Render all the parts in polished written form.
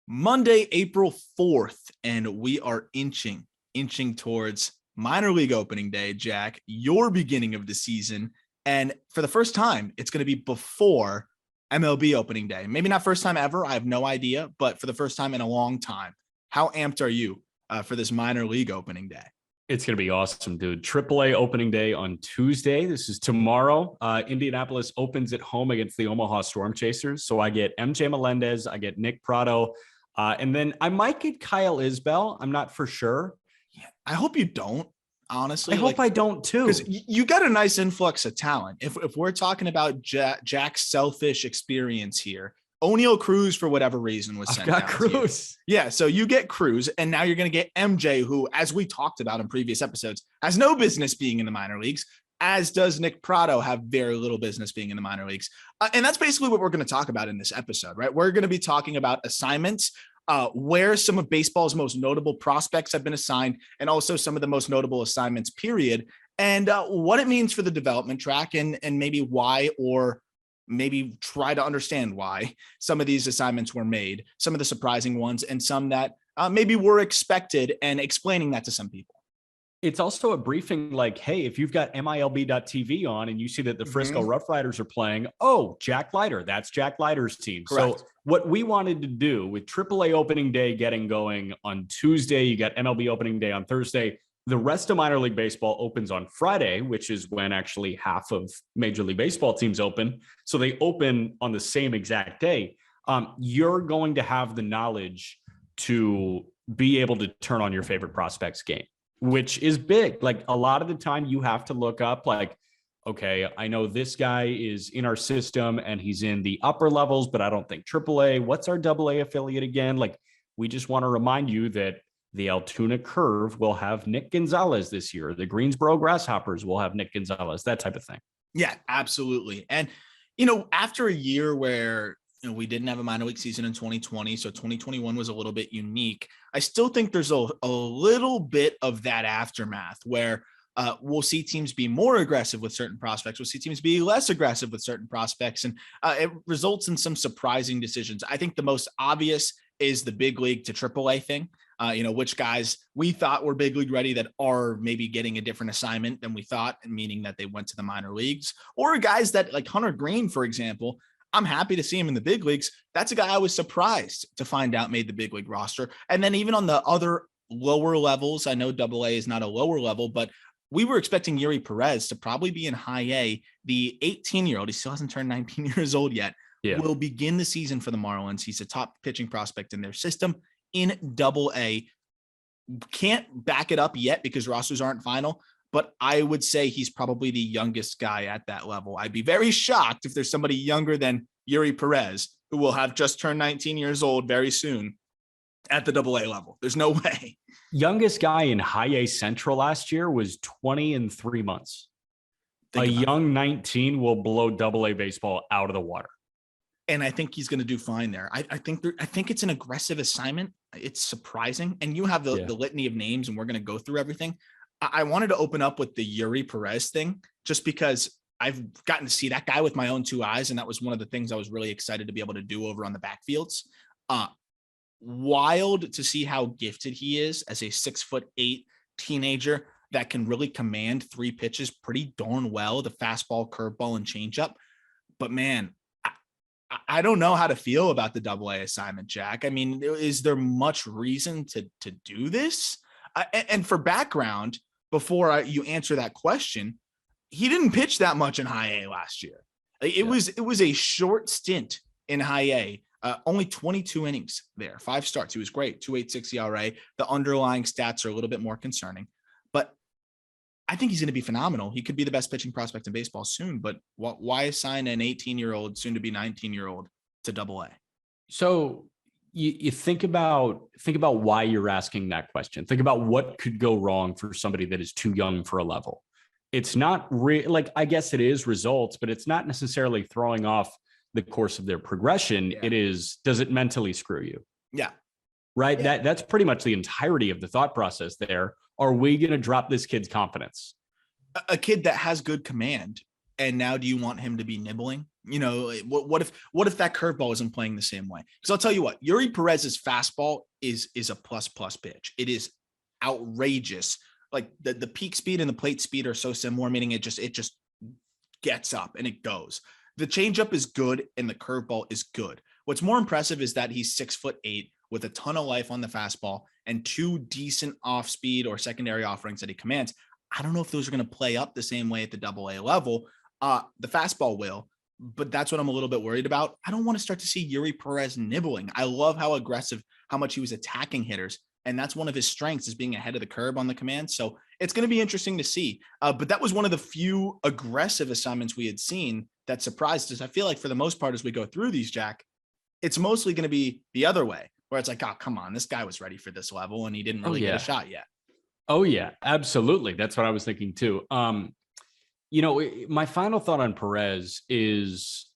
Monday, April 4th, and we are inching towards minor league opening day, Jack, your beginning of the season. And for the first time, it's going to be before MLB opening day. Maybe not first time ever. I have no idea, but for the first time in a long time. How amped are you for this minor league opening day? It's going to be awesome, dude. AAA opening day on Tuesday. This is tomorrow. Indianapolis opens at home against the Omaha Storm Chasers. So I get MJ Melendez, I get Nick Prado, and then I might get Kyle Isbell. I'm not for sure. Yeah, I hope you don't, honestly. I hope I don't too. Because you got a nice influx of talent. If we're talking about Jack's selfish experience here, O'Neal Cruz, for whatever reason, was sent got Cruz. Yeah, so you get Cruz, and now you're going to get MJ, who, as we talked about in previous episodes, has no business being in the minor leagues, as does Nick Prado have very little business being in the minor leagues. And that's basically what we're going to talk about in this episode, right? We're going to be talking about assignments, where some of baseball's most notable prospects have been assigned, and also some of the most notable assignments, period, and what it means for the development track, and maybe why, or maybe try to understand why some of these assignments were made, some of the surprising ones, and some that maybe were expected, and explaining that to some people. It's also a briefing like, hey, if you've got MILB.TV on and you see that the Frisco Rough Riders are playing, oh, Jack Leiter, that's Jack Leiter's team. Correct. So what we wanted to do with AAA opening day getting going on Tuesday, you got MLB opening day on Thursday. The rest of minor league baseball opens on Friday, which is when actually half of Major League Baseball teams open. So they open on the same exact day. You're going to have the knowledge to be able to turn on your favorite prospects game, which is big. Like, a lot of the time you have to look up like, okay, I know this guy is in our system and he's in the upper levels, but I don't think AAA. What's our AA affiliate again? Like, we just want to remind you that the Altoona Curve will have Nick Gonzalez this year. The Greensboro Grasshoppers will have Nick Gonzalez, that type of thing. Yeah, absolutely. And, after a year where, we didn't have a minor league season in 2020, so 2021 was a little bit unique. I still think there's a little bit of that aftermath where we'll see teams be more aggressive with certain prospects. We'll see teams be less aggressive with certain prospects. And it results in some surprising decisions. I think the most obvious is the big league to AAA thing. Which guys we thought were big league ready that are maybe getting a different assignment than we thought, meaning that they went to the minor leagues, or guys that, like Hunter Green, for example, I'm happy to see him in the big leagues. That's a guy I was surprised to find out made the big league roster. And then even on the other lower levels, I know AA is not a lower level, but we were expecting Yuri Perez to probably be in high A. The 18-year-old, he still hasn't turned 19 years old yet, will begin the season for the Marlins. He's a top pitching prospect in their system in AA. Can't back it up yet because rosters aren't final, but I would say he's probably the youngest guy at that level. I'd be very shocked if there's somebody younger than Yuri Perez, who will have just turned 19 years old very soon at the AA level. There's no way. Youngest guy in high A Central last year was 20 and 3 months. A young 19 will blow AA baseball out of the water. And I think he's going to do fine there. I think it's an aggressive assignment. It's surprising. And you have the litany of names, and we're going to go through everything. I wanted to open up with the Yuri Perez thing, just because I've gotten to see that guy with my own two eyes. And that was one of the things I was really excited to be able to do over on the backfields. Wild to see how gifted he is as a 6'8" teenager that can really command three pitches pretty darn well, the fastball, curveball, and changeup. But man, I don't know how to feel about the AA assignment, Jack. I mean, is there much reason to do this? And for background, before you answer that question, he didn't pitch that much in high A last year. It was a short stint in high A. Only 22 innings there, 5 starts. He was great, 2.86 ERA. The underlying stats are a little bit more concerning, but I think he's going to be phenomenal. He could be the best pitching prospect in baseball soon, but why assign an 18-year-old, soon to be 19-year-old to AA? So you think about why you're asking that question. Think about what could go wrong for somebody that is too young for a level. It's not like, I guess it is results, but it's not necessarily throwing off the course of their progression. Yeah. It is, does it mentally screw you? Yeah. Right. Yeah. That's pretty much the entirety of the thought process there. Are we going to drop this kid's confidence? A kid that has good command, and now do you want him to be nibbling What if that curveball isn't playing the same way? Because I'll tell you what, Yuri Perez's fastball is a plus pitch. It is outrageous. Like the peak speed and the plate speed are so similar, meaning it just gets up and it goes. The changeup is good and the curveball is good. What's more impressive is that he's 6'8" with a ton of life on the fastball and 2 decent off speed or secondary offerings that he commands. I don't know if those are going to play up the same way at the AA level. The fastball will, but that's what I'm a little bit worried about. I don't want to start to see Yuri Perez nibbling. I love how much he was attacking hitters. And that's one of his strengths, is being ahead of the curve on the command. So it's going to be interesting to see. But that was one of the few aggressive assignments we had seen that surprised us. I feel like for the most part, as we go through these, Jack, it's mostly going to be the other way, where it's like, oh, come on, this guy was ready for this level and he didn't really get a shot yet. Oh, yeah, absolutely. That's what I was thinking too. My final thought on Perez is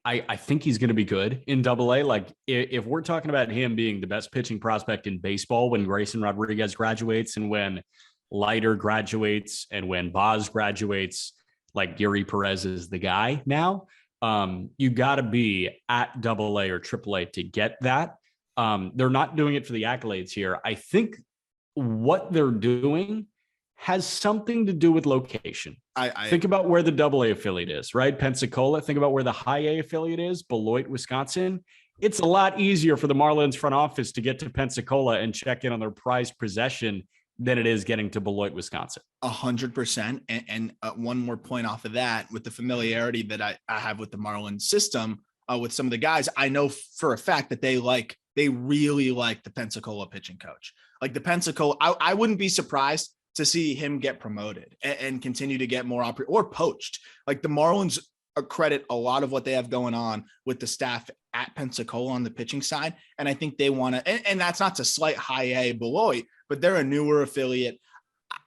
I think he's going to be good in AA. Like if we're talking about him being the best pitching prospect in baseball when Grayson Rodriguez graduates and when Leiter graduates and when Boz graduates, like Yuri Perez is the guy now. You got to be at AA or AAA to get that. They're not doing it for the accolades here. I think what they're doing has something to do with location. I think about where the AA affiliate is, right? Pensacola. Think about where the high A affiliate is, Beloit, Wisconsin. It's a lot easier for the Marlins front office to get to Pensacola and check in on their prized possession than it is getting to Beloit, Wisconsin. 100%. And one more point off of that, with the familiarity that I have with the Marlins system, with some of the guys, I know for a fact that they really like the Pensacola pitching coach. Like the Pensacola, I wouldn't be surprised to see him get promoted and continue to get more or poached. Like the Marlins credit a lot of what they have going on with the staff at Pensacola on the pitching side. And I think they want to, and that's not to slight high A Beloit, but they're a newer affiliate.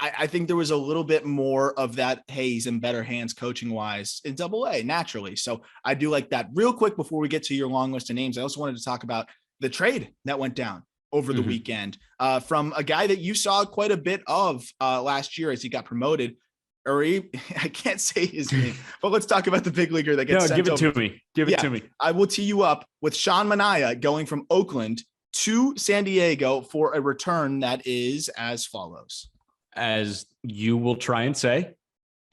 I think there was a little bit more of that, hey, he's in better hands coaching wise in AA naturally. So I do like that. Real quick, before we get to your long list of names, I also wanted to talk about the trade that went down over the weekend from a guy that you saw quite a bit of last year as he got promoted. I can't say his name, but let's talk about the big leaguer that gets sent give it to me. Give it to me. I will tee you up with Sean Manaea going from Oakland to San Diego for a return that is as follows. As you will try and say.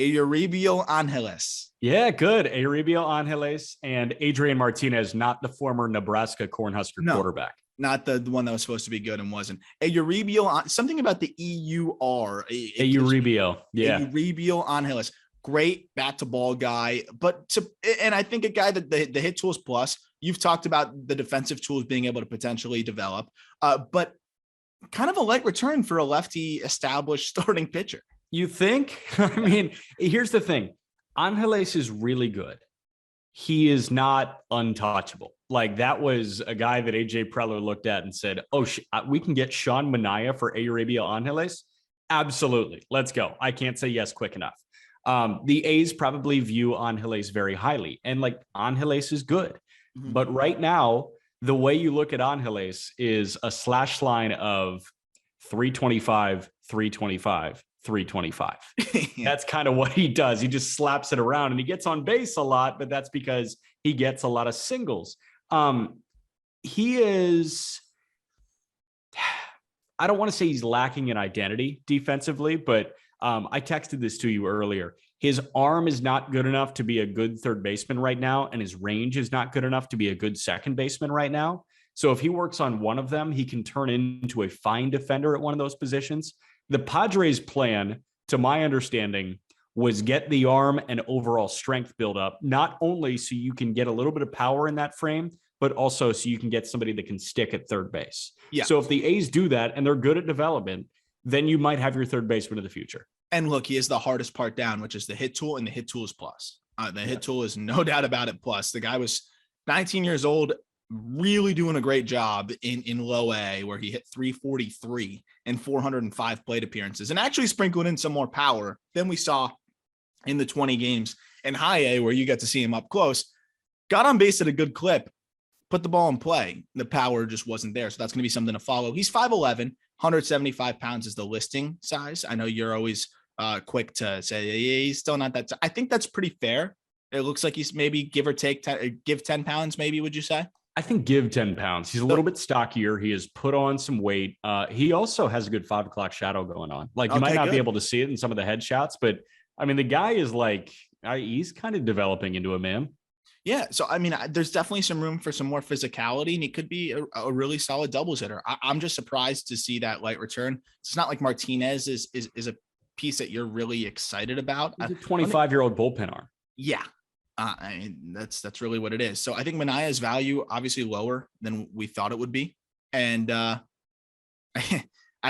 Euribiel Angeles. Yeah, good. Euribiel Angeles and Adrian Martinez, not the former Nebraska Cornhusker quarterback. Not the one that was supposed to be good and wasn't. Euribiel, something about the EUR. Euribiel, yeah. Euribiel Angeles. Great bat to ball guy. And I think a guy that the hit tools plus, you've talked about the defensive tools being able to potentially develop, but kind of a light return for a lefty established starting pitcher. You think? I mean, here's the thing. Angeles is really good. He is not untouchable. Like that was a guy that AJ Preller looked at and said, oh, we can get Sean Manaea for Euribiel Angeles. Absolutely. Let's go. I can't say yes quick enough. The A's probably view Angeles very highly, and like Angeles is good. Mm-hmm. But right now, the way you look at Angeles is a slash line of 325, 325, 325. Yeah. That's kind of what he does. He just slaps it around and he gets on base a lot, but that's because he gets a lot of singles. He is, I don't want to say he's lacking in identity defensively, but I texted this to you earlier. His arm is not good enough to be a good third baseman right now, and his range is not good enough to be a good second baseman right now. So if he works on one of them, he can turn into a fine defender at one of those positions. The Padres' plan, to my understanding, was get the arm and overall strength build up, not only so you can get a little bit of power in that frame, but also so you can get somebody that can stick at third base. Yeah. So if the A's do that and they're good at development, then you might have your third baseman of the future. And look, he is the hardest part down, which is the hit tool and the hit tools plus. The hit tool is no doubt about it. Plus, the guy was 19 years old, really doing a great job in low A, where he hit 343 and 405 plate appearances, and actually sprinkled in some more power than we saw in the 20 games in high A, where you got to see him up close. Got on base at a good clip, put the ball in play. The power just wasn't there. So that's going to be something to follow. He's 5'11", 175 pounds is the listing size. I know you're always quick to say he's still not that. I think that's pretty fair It looks like he's maybe give or take 10 pounds, maybe, would you say? I think give 10 pounds. He's a little bit stockier. He has put on some weight. He also has a good 5 o'clock shadow going on. Like you might not be able to see it in some of the headshots, but I mean, the guy is like, he's kind of developing into a man. Yeah. So, I mean, there's definitely some room for some more physicality, and he could be a really solid doubles hitter. I'm just surprised to see that light return. It's not like Martinez is a piece that you're really excited about. He's a 25-year-old bullpen arm. Yeah. I mean, that's really what it is. So I think Manaea's value obviously lower than we thought it would be. And I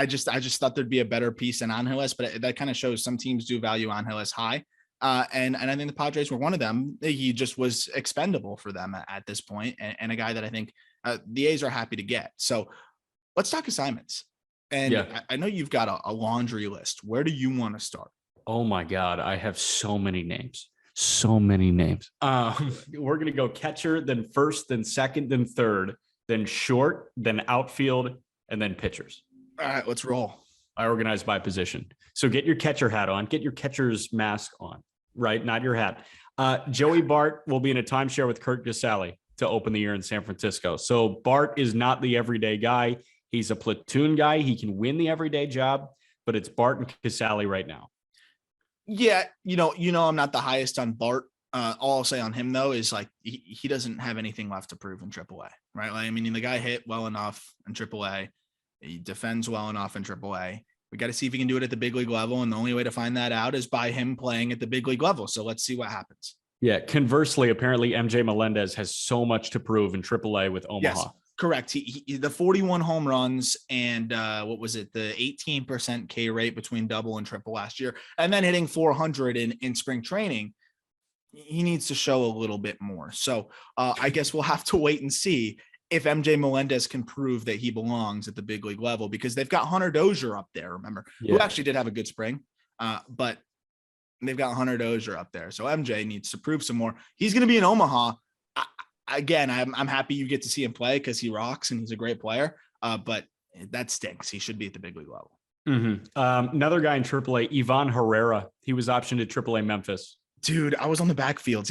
just thought there'd be a better piece than Angeles, but that kind of shows some teams do value Angeles high. And I think the Padres were one of them. He just was expendable for them at this point, and a guy that I think the A's are happy to get. So let's talk assignments. And I know you've got a laundry list. Where do you want to start? Oh my God, I have so many names. We're going to go catcher, then first, then second, then third, then short, then outfield, and then pitchers. All right, let's roll. I organize by position. So get your catcher hat on, get your catcher's mask on, right? Not your hat. Joey Bart will be in a timeshare with Kurt Casale to open the year in San Francisco. So Bart is not the everyday guy. He's a platoon guy. He can win the everyday job, but it's Bart and Casale right now. Yeah, you know, I'm not the highest on Bart. All I'll say on him though is like he doesn't have anything left to prove in AAA, right? Like, I mean, the guy hit well enough in AAA. He defends well enough in AAA. We got to see if he can do it at the big league level, and the only way to find that out is by him playing at the big league level. So let's see what happens. Yeah. Conversely, apparently MJ Melendez has so much to prove in AAA with Omaha. Yes. Correct. He the 41 home runs and what was it? The 18% K rate between double and triple last year, and then hitting 400 in spring training. He needs to show a little bit more. So I guess we'll have to wait and see if MJ Melendez can prove that he belongs at the big league level, because they've got Hunter Dozier up there, remember, who actually did have a good spring, but they've got Hunter Dozier up there. So MJ needs to prove some more. He's going to be in Omaha. Again, I'm happy you get to see him play because he rocks and he's a great player. But that stinks. He should be at the big league level. Another guy in AAA, Ivan Herrera. He was optioned at AAA Memphis. Dude, I was on the backfields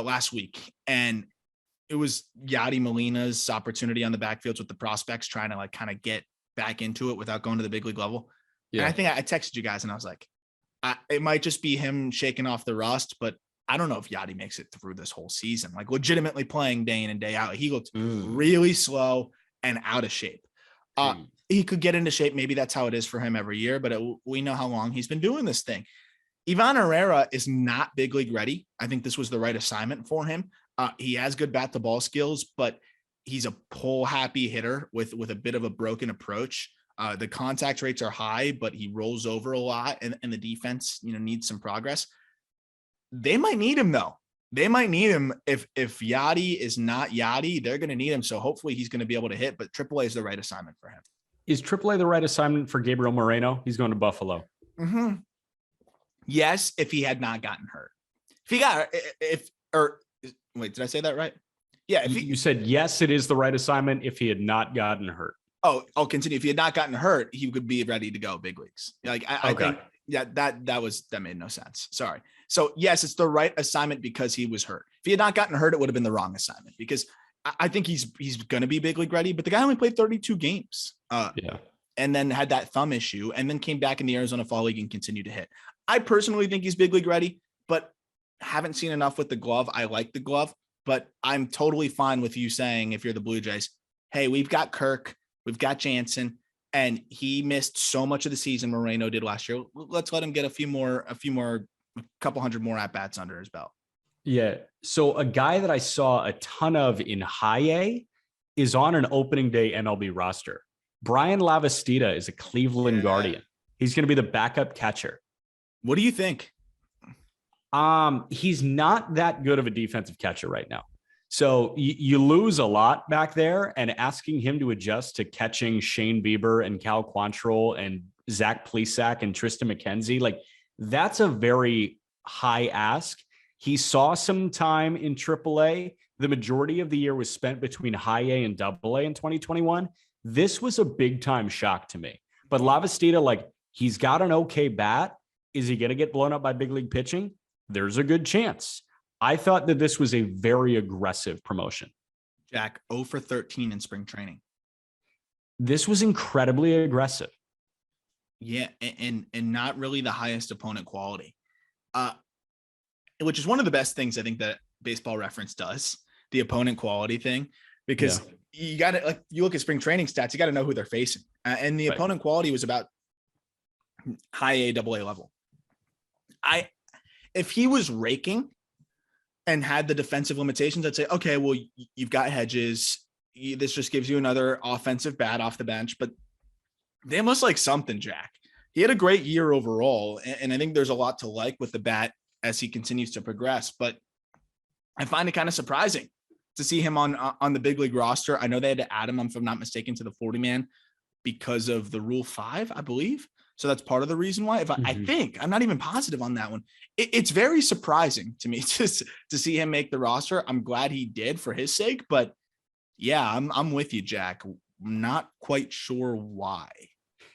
last week, and it was Yadi Molina's opportunity on the backfields with the prospects trying to like kind of get back into it without going to the big league level. Yeah. And I think I texted you guys and I was like, it might just be him shaking off the rust, but I don't know if Yadi makes it through this whole season, like legitimately playing day in and day out. He looked really slow and out of shape. He could get into shape. Maybe that's how it is for him every year, but we know how long he's been doing this thing. Ivan Herrera is not big league ready. I think this was the right assignment for him. He has good bat to ball skills, but he's a pull happy hitter with a bit of a broken approach. The contact rates are high, but he rolls over a lot, and the defense, needs some progress. They might need him though. They might need him if Yadi is not Yadi, they're going to need him. So hopefully he's going to be able to hit, but AAA is the right assignment for him. Is AAA the right assignment for Gabriel Moreno? He's going to Buffalo. Yes, if he had not gotten hurt. Wait, did I say that right? Yeah. You said, yes, it is the right assignment if he had not gotten hurt. Oh, I'll continue. If he had not gotten hurt, he would be ready to go big leagues. Like I think that made no sense. Sorry. So yes, it's the right assignment because he was hurt. If he had not gotten hurt, it would have been the wrong assignment, because I think he's going to be big league ready, but the guy only played 32 games. And then had that thumb issue and then came back in the Arizona Fall League and continued to hit. I personally think he's big league ready, but haven't seen enough with the glove. I like the glove, but I'm totally fine with you saying, if you're the Blue Jays, hey, we've got Kirk, we've got Jansen, and he missed so much of the season Moreno did last year. Let's let him get a couple hundred more at bats under his belt. Yeah. So a guy that I saw a ton of in high A is on an opening day MLB roster. Brian Lavastida is a Cleveland Guardian. He's going to be the backup catcher. What do you think? He's not that good of a defensive catcher right now. So you lose a lot back there, and asking him to adjust to catching Shane Bieber and Cal Quantrill and Zach Plesac and Tristan McKenzie, like that's a very high ask. He saw some time in AAA. The majority of the year was spent between high A and double A in 2021. This was a big time shock to me. But Lavastida, like, he's got an okay bat. Is he going to get blown up by big league pitching? there's a good chance. I thought that this was a very aggressive promotion. Jack, 0 for 13 in spring training. This was incredibly aggressive. Yeah, and not really the highest opponent quality, which is one of the best things I think that Baseball Reference does, the opponent quality thing, because you got to, like, you look at spring training stats, you got to know who they're facing. And the opponent quality was about high A, double A level. If he was raking and had the defensive limitations, I'd say, okay, well, you've got Hedges. This just gives you another offensive bat off the bench, but they must like something, Jack. He had a great year overall, and I think there's a lot to like with the bat as he continues to progress, but I find it kind of surprising to see him on the big league roster. I know they had to add him, if I'm not mistaken, to the 40-man because of the Rule 5, I believe. So that's part of the reason why. I think, I'm not even positive on that one. It's very surprising to me to see him make the roster. I'm glad he did for his sake, but yeah, I'm with you, Jack. Not quite sure why.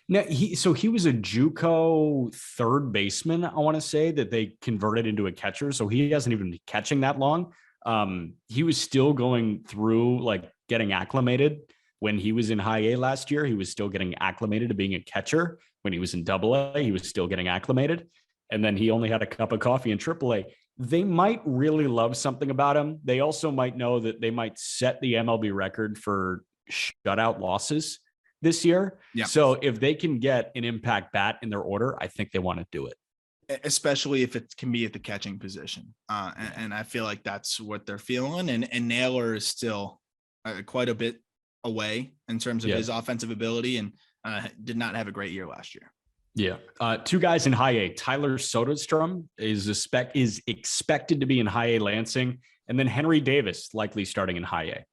No, he was a JUCO third baseman, I want to say, that they converted into a catcher. So he hasn't even been catching that long. He was still going through, like, getting acclimated. When he was in high A last year, he was still getting acclimated to being a catcher. When he was in double A, he was still getting acclimated. And then he only had a cup of coffee in triple A. They might really love something about him. They also might know that they might set the MLB record for shutout losses this year. Yeah. So if they can get an impact bat in their order, I think they want to do it. Especially if it can be at the catching position. And I feel like that's what they're feeling. And Naylor is still quite a bit away in terms of his offensive ability, and did not have a great year last year. Yeah. Two guys in high A. Tyler Soderstrom is expected to be in high A Lansing, and then Henry Davis likely starting in high A.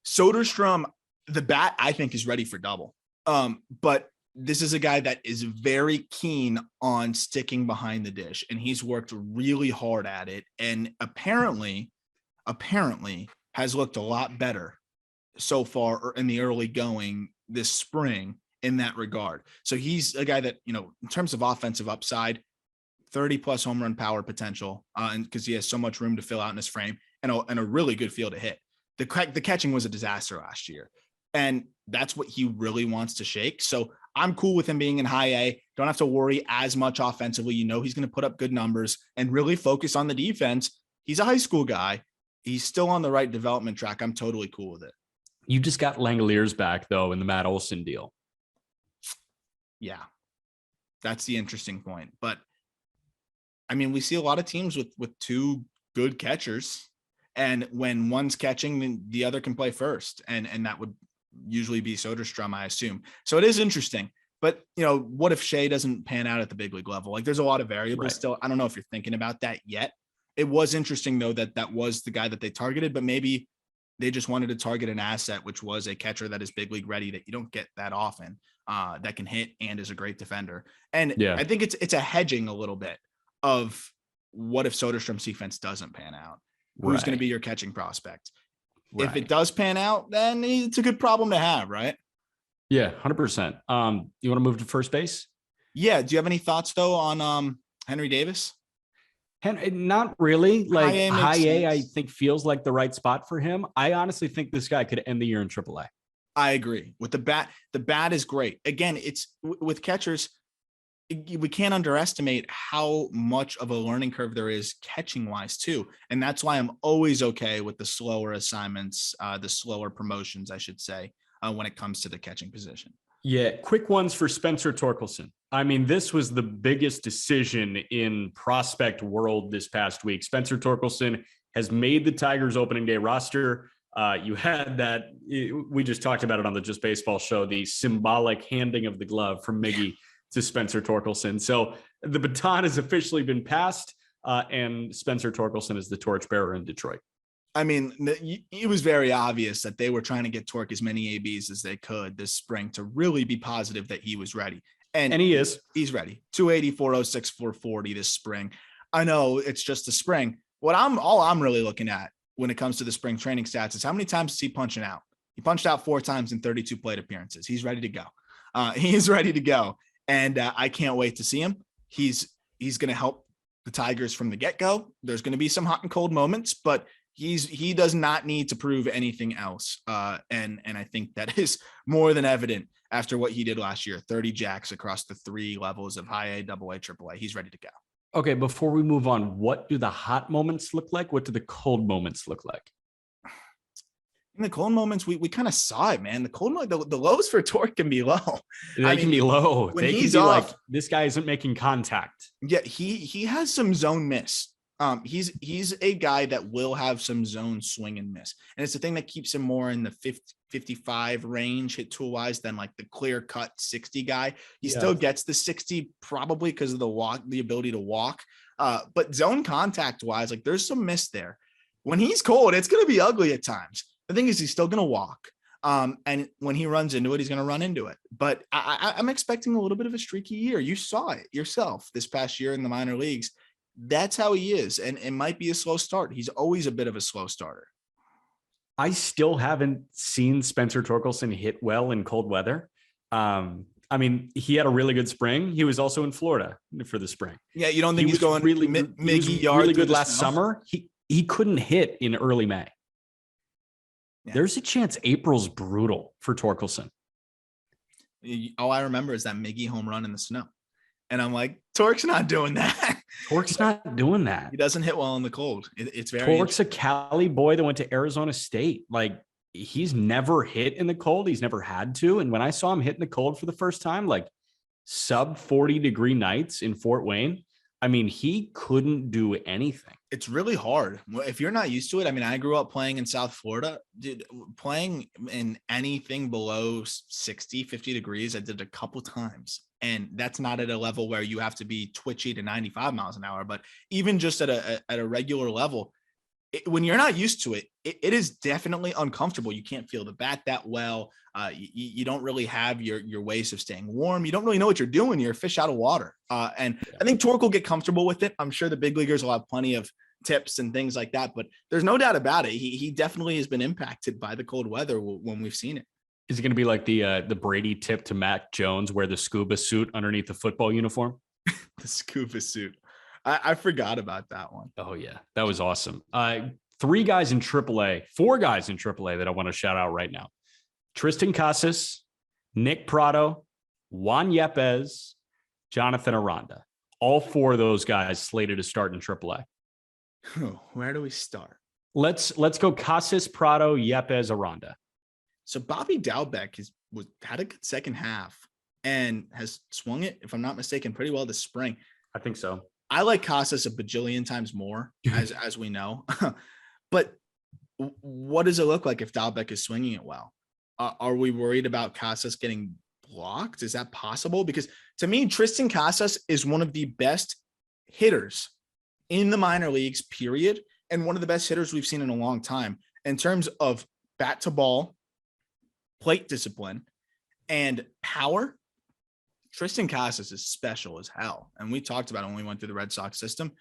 Soderstrom, the bat, I think, is ready for double. But this is a guy that is very keen on sticking behind the dish, and he's worked really hard at it, and apparently has looked a lot better so far in the early going this spring in that regard. So he's a guy that, in terms of offensive upside, 30 plus home run power potential, and because he has so much room to fill out in his frame, and a really good field to hit. The catching was a disaster last year, and that's what he really wants to shake. So I'm cool with him being in high A. Don't have to worry as much offensively. He's going to put up good numbers and really focus on the defense. He's a high school guy. He's still on the right development track. I'm totally cool with it. You just got Langoliers back, though, in the Matt Olson deal. Yeah, that's the interesting point. But, I mean, we see a lot of teams with two good catchers, and when one's catching, then the other can play first, and that would usually be Soderstrom, I assume. So it is interesting. But, what if Shea doesn't pan out at the big league level? Like, there's a lot of variables still. I don't know if you're thinking about that yet. It was interesting, though, that was the guy that they targeted, but maybe they just wanted to target an asset, which was a catcher that is big league ready, that you don't get that often, that can hit and is a great defender. And I think it's a hedging a little bit of what if Soderstrom's defense doesnwant to pan out? Who's going to be your catching prospect? Right. If it does pan out, then it's a good problem to have, right? Yeah, 100%. You want to move to first base? Yeah. Do you have any thoughts, though, on Henry Davis? Not really. Like high A, I think feels like the right spot for him. I honestly think this guy could end the year in AAA. I agree with the bat. The bat is great. Again, it's with catchers. We can't underestimate how much of a learning curve there is catching wise too. And that's why I'm always okay with the slower assignments, the slower promotions, I should say, when it comes to the catching position. Yeah, quick ones for Spencer Torkelson. I mean, this was the biggest decision in prospect world this past week. Spencer Torkelson has made the Tigers opening day roster. You had that, we just talked about it on the Just Baseball show, the symbolic handing of the glove from Miggy to Spencer Torkelson. So the baton has officially been passed, and Spencer Torkelson is the torchbearer in Detroit. I mean, it was very obvious that they were trying to get Tork as many ABs as they could this spring to really be positive that he was ready. And he is. He's ready. 280, 406, 440 this spring. I know it's just the spring. All I'm really looking at when it comes to the spring training stats is how many times is he punching out? He punched out 4 times in 32 plate appearances. He's ready to go. He's ready to go. And I can't wait to see him. He's going to help the Tigers from the get-go. There's going to be some hot and cold moments, but he does not need to prove anything else. And I think that is more than evident after what he did last year. 30 jacks across the 3 levels of high A, double A, triple A. He's ready to go. Okay, before we move on, what do the hot moments look like? What do the cold moments look like? In the cold moments, we kind of saw it, man. The lows for Torque can be low. They can be low. They can be off, like, this guy isn't making contact. Yeah, he has some zone miss. He's a guy that will have some zone swing and miss. And it's the thing that keeps him more in the 50, 55 range hit tool wise than like the clear cut 60 guy. He still gets the 60 probably because of the ability to walk. But zone contact wise, like there's some miss there. When he's cold, it's going to be ugly at times. The thing is, he's still going to walk. And when he runs into it, he's going to run into it. But I'm expecting a little bit of a streaky year. You saw it yourself this past year in the minor leagues. That's how he is. And it might be a slow start. He's always a bit of a slow starter. I still haven't seen Spencer Torkelson hit well in cold weather. I mean, he had a really good spring. He was also in Florida for the spring. Yeah, you don't think he's going really really good last summer? He couldn't hit in early May. Yeah. There's a chance April's brutal for Torkelson. All I remember is that Miggy home run in the snow. And I'm like, Torque's not doing that. Torque's not doing that. He doesn't hit well in the cold. It's very Torque's a Cali boy that went to Arizona State. Like, he's never hit in the cold. He's never had to. And when I saw him hit in the cold for the first time, like sub 40-degree nights in Fort Wayne, I mean, he couldn't do anything. It's really hard if you're not used to it. I mean, I grew up playing in South Florida, dude, playing in anything below 60, 50 degrees. I did it a couple times, and that's not at a level where you have to be twitchy to 95 miles an hour, but even just at a regular level, when you're not used to it, it is definitely uncomfortable. You can't feel the bat that well. You don't really have your ways of staying warm. You don't really know what you're doing. You're a fish out of water. And I think Torque will get comfortable with it. I'm sure the big leaguers will have plenty of tips and things like that, but there's no doubt about it. He definitely has been impacted by the cold weather when we've seen it. Is it going to be like the Brady tip to Matt Jones, wear the scuba suit underneath the football uniform? The scuba suit. I forgot about that one. Oh yeah, that was awesome. 4 guys in AAA that I want to shout out right now. Tristan Casas, Nick Prado, Juan Yepez, Jonathan Aranda. All 4 of those guys slated to start in AAA. Where do we start? Let's go Casas, Prado, Yepez, Aranda. So Bobby Dalbec had a good second half and has swung it, if I'm not mistaken, pretty well this spring. I think so. I like Casas a bajillion times more, as we know. But what does it look like if Dalbec is swinging it well? Are we worried about Casas getting blocked? Is that possible? Because to me, Tristan Casas is one of the best hitters in the minor leagues, period, and one of the best hitters we've seen in a long time in terms of bat to ball, plate discipline, and power. Tristan Casas is special as hell. And we talked about it when we went through the Red Sox system.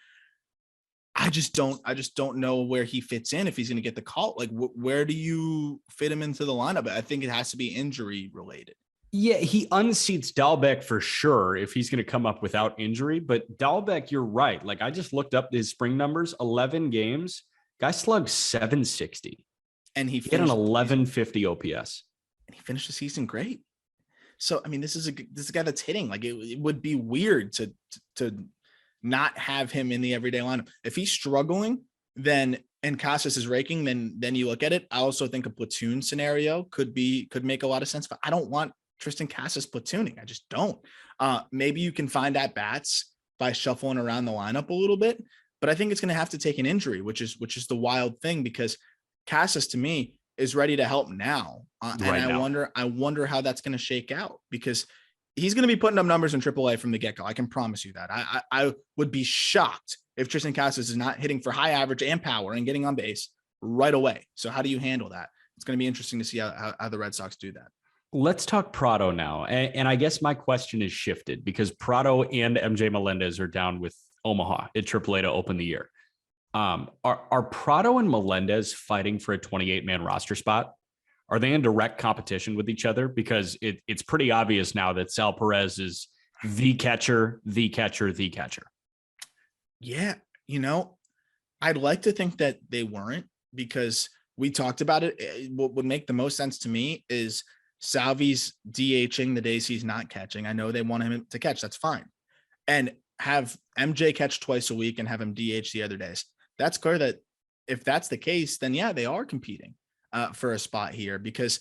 I just don't know where he fits in, if he's going to get the call. Like, where do you fit him into the lineup? I think it has to be injury related. Yeah, he unseats Dalbec for sure if he's going to come up without injury. But Dalbec, you're right. Like, I just looked up his spring numbers, 11 games. Guy slugged 760. And he had an 1150 OPS. And he finished the season great. So, I mean, this is a guy that's hitting. Like, it would be weird to not have him in the everyday lineup. If he's struggling, and Casas is raking, then you look at it. I also think a platoon scenario could make a lot of sense, but I don't want Tristan Casas platooning. I just don't. Maybe you can find at bats by shuffling around the lineup a little bit, but I think it's going to have to take an injury, which is the wild thing, because Casas to me is ready to help now. I wonder how that's going to shake out, because he's going to be putting up numbers in AAA from the get-go. I can promise you that. I would be shocked if Tristan Casas is not hitting for high average and power and getting on base right away. So how do you handle that? It's going to be interesting to see how the Red Sox do that. Let's talk Prado now. And I guess my question is shifted, because Prado and MJ Melendez are down with Omaha at AAA to open the year. Are Prado and Melendez fighting for a 28-man roster spot? Are they in direct competition with each other? Because it's pretty obvious now that Sal Perez is the catcher. Yeah, I'd like to think that they weren't, because we talked about it. What would make the most sense to me is Salvi's DHing the days he's not catching. I know they want him to catch. That's fine. And have MJ catch twice a week and have him DH the other days. That's clear that if that's the case, then yeah, they are competing for a spot here, because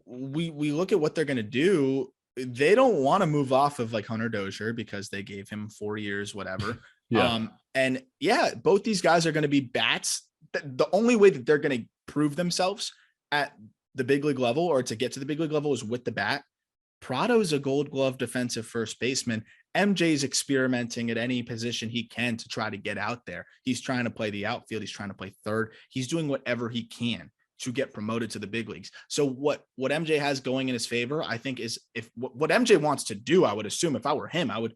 we look at what they're going to do. They don't want to move off of like Hunter Dozier because they gave him 4 years, whatever. Yeah. And yeah, both these guys are going to be bats. The only way that they're going to prove themselves at the big league level, or to get to the big league level, is with the bat. Prado is a Gold Glove defensive first baseman. MJ's experimenting at any position he can to try to get out there. He's trying to play the outfield. He's trying to play third. He's doing whatever he can to get promoted to the big leagues. So what MJ has going in his favor, I think, is if what MJ wants to do, I would assume if I were him, I would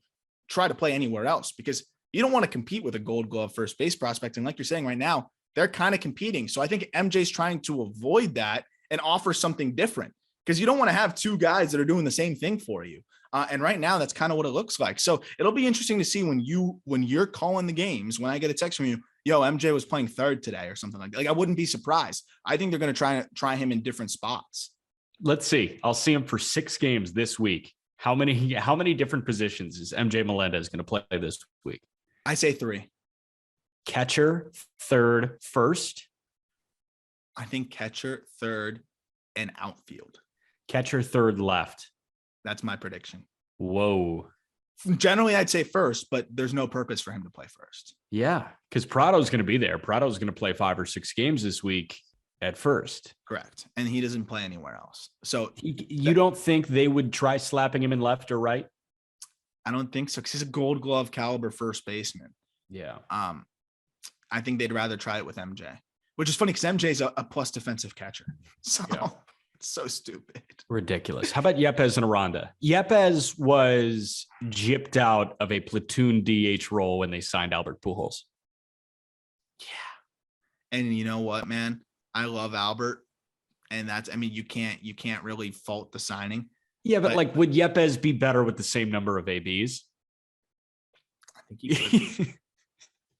try to play anywhere else, because you don't want to compete with a Gold Glove first base prospect. And like you're saying right now, they're kind of competing. So I think MJ's trying to avoid that and offer something different, because you don't want to have two guys that are doing the same thing for you. And right now, that's kind of what it looks like. So it'll be interesting to see when you're calling the games, when I get a text from you, yo, MJ was playing third today or something like that. Like, I wouldn't be surprised. I think they're going to try him in different spots. Let's see. I'll see him for 6 games this week. How many different positions is MJ Melendez going to play this week? I say 3. Catcher, third, first. I think catcher, third, and outfield. Catcher, third, left. That's my prediction. Whoa. Generally, I'd say first, but there's no purpose for him to play first. Yeah, because Prado's going to be there. Prado's going to play 5 or 6 games this week at first. Correct. And he doesn't play anywhere else. So you don't think they would try slapping him in left or right? I don't think so, because he's a Gold Glove caliber first baseman. Yeah. I think they'd rather try it with MJ, which is funny because MJ's a plus defensive catcher. So it's so stupid. Ridiculous. How about Yepez and Aranda? Yepez was gypped out of a platoon DH role when they signed Albert Pujols. Yeah. And you know what, man? I love Albert. And you can't really fault the signing. Yeah, but like, would Yepez be better with the same number of ABs? I think he could.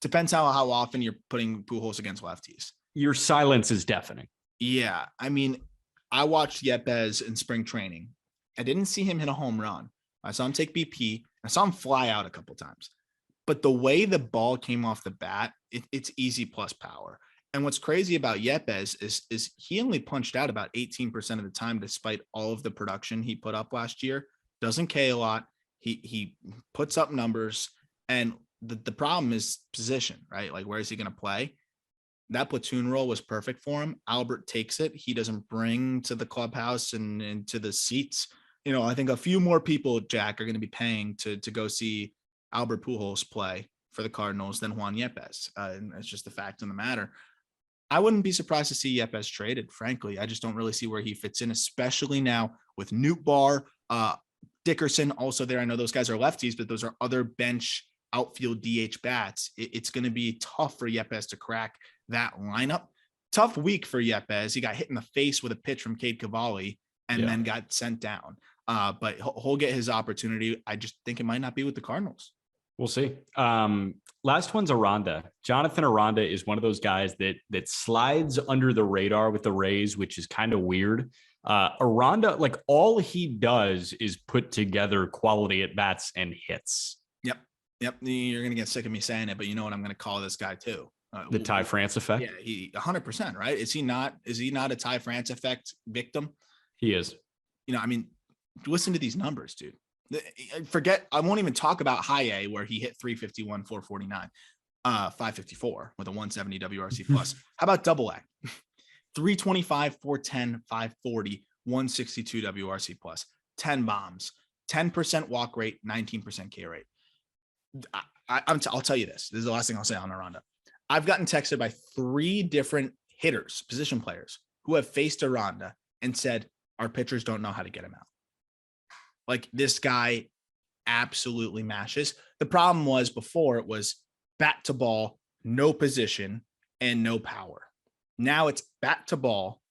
Depends how often you're putting Pujols against lefties. Your silence is deafening. Yeah. I watched Yepez in spring training. I didn't see him hit a home run. I saw him take BP. I saw him fly out a couple times. But the way the ball came off the bat, it's easy plus power. And what's crazy about Yepez is he only punched out about 18% of the time, despite all of the production he put up last year. Doesn't K a lot. He puts up numbers, and the problem is position, right? Like, where is he going to play? That platoon role was perfect for him. Albert takes it. He doesn't bring to the clubhouse and to the seats. I think a few more people, Jack, are going to be paying to go see Albert Pujols play for the Cardinals than Juan Yepez. And it's just the fact of the matter. I wouldn't be surprised to see Yepez traded, frankly. I just don't really see where he fits in, especially now with Newt Barr, Dickerson also there. I know those guys are lefties, but those are other bench outfield DH bats. It's going to be tough for Yepez to crack that lineup. Tough week for Yepez. He got hit in the face with a pitch from Cade Cavalli and then got sent down. But he'll get his opportunity. I just think it might not be with the Cardinals. We'll see. Last one's Aranda. Jonathan Aranda is one of those guys that slides under the radar with the Rays, which is kind of weird. Aranda, like, all he does is put together quality at bats and hits. Yep. You're going to get sick of me saying it, but you know what I'm going to call this guy too? The Ty France effect. Yeah, he 100%, right? Is he not a Ty France effect victim? He is. Listen to these numbers, dude. I won't even talk about high A, where he hit 351, 449, 554 with a 170 WRC plus. How about double A? 325, 410, 540, 162 WRC plus, 10 bombs, 10% walk rate, 19% K rate. I'll tell you this. This is the last thing I'll say on Aranda. I've gotten texted by 3 different hitters, position players, who have faced Aranda and said, our pitchers don't know how to get him out. Like, this guy absolutely mashes. The problem was before, it was bat to ball, no position, and no power. Now it's bat to ball,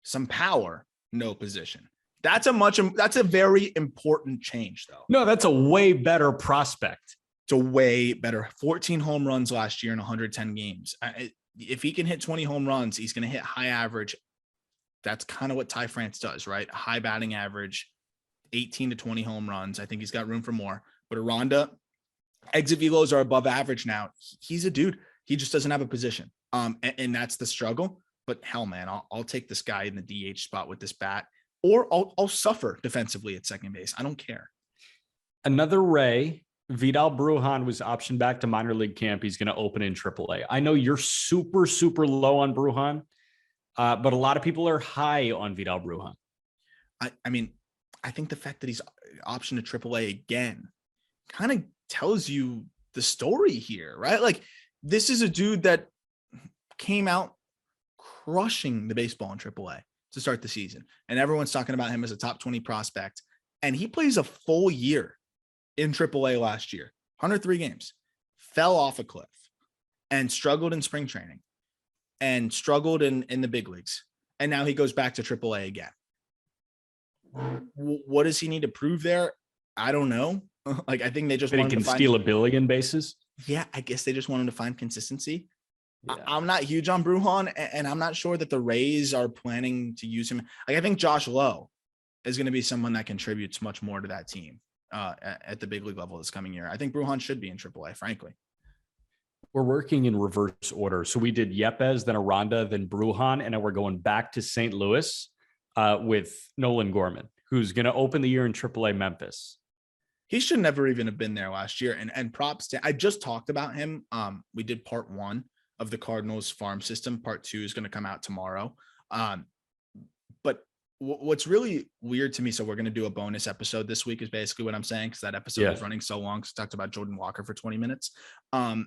some power, no position. That's a very important change, though. No, that's a way better prospect. It's a way better. 14 home runs last year in 110 games. If he can hit 20 home runs, he's going to hit high average. That's kind of what Ty France does, right? High batting average, 18 to 20 home runs. I think he's got room for more. But Aranda, exit velos are above average now. He's a dude. He just doesn't have a position. And that's the struggle. But hell, man, I'll take this guy in the DH spot with this bat, or I'll suffer defensively at second base. I don't care. Another Ray, Vidal Brujan was optioned back to minor league camp. He's going to open in AAA. I know you're super, super low on Brujan, but a lot of people are high on Vidal Brujan. I mean, I think the fact that he's optioned to AAA again kind of tells you the story here, right? Like, this is a dude that came out crushing the baseball in AAA to start the season. And everyone's talking about him as a top 20 prospect. And he plays a full year in AAA last year, 103 games, fell off a cliff and struggled in spring training and struggled in the big leagues. And now he goes back to AAA again. What does he need to prove there? I don't know. Like, I think they just want to steal a billion bases. Yeah, I guess they just want him to find consistency. Yeah. I'm not huge on Brujan, and I'm not sure that the Rays are planning to use him. Like, I think Josh Lowe is going to be someone that contributes much more to that team at the big league level this coming year. I think Brujan should be in AAA, frankly. We're working in reverse order. So we did Yepez, then Aranda, then Brujan, and then we're going back to St. Louis with Nolan Gorman, who's going to open the year in AAA Memphis. He should never even have been there last year. And props to, I just talked about him. We did part 1 of the Cardinals farm system. Part 2 is going to come out tomorrow. But what's really weird to me, so we're going to do a bonus episode this week is basically what I'm saying, because that episode is running so long, because I talked about Jordan Walker for 20 minutes. I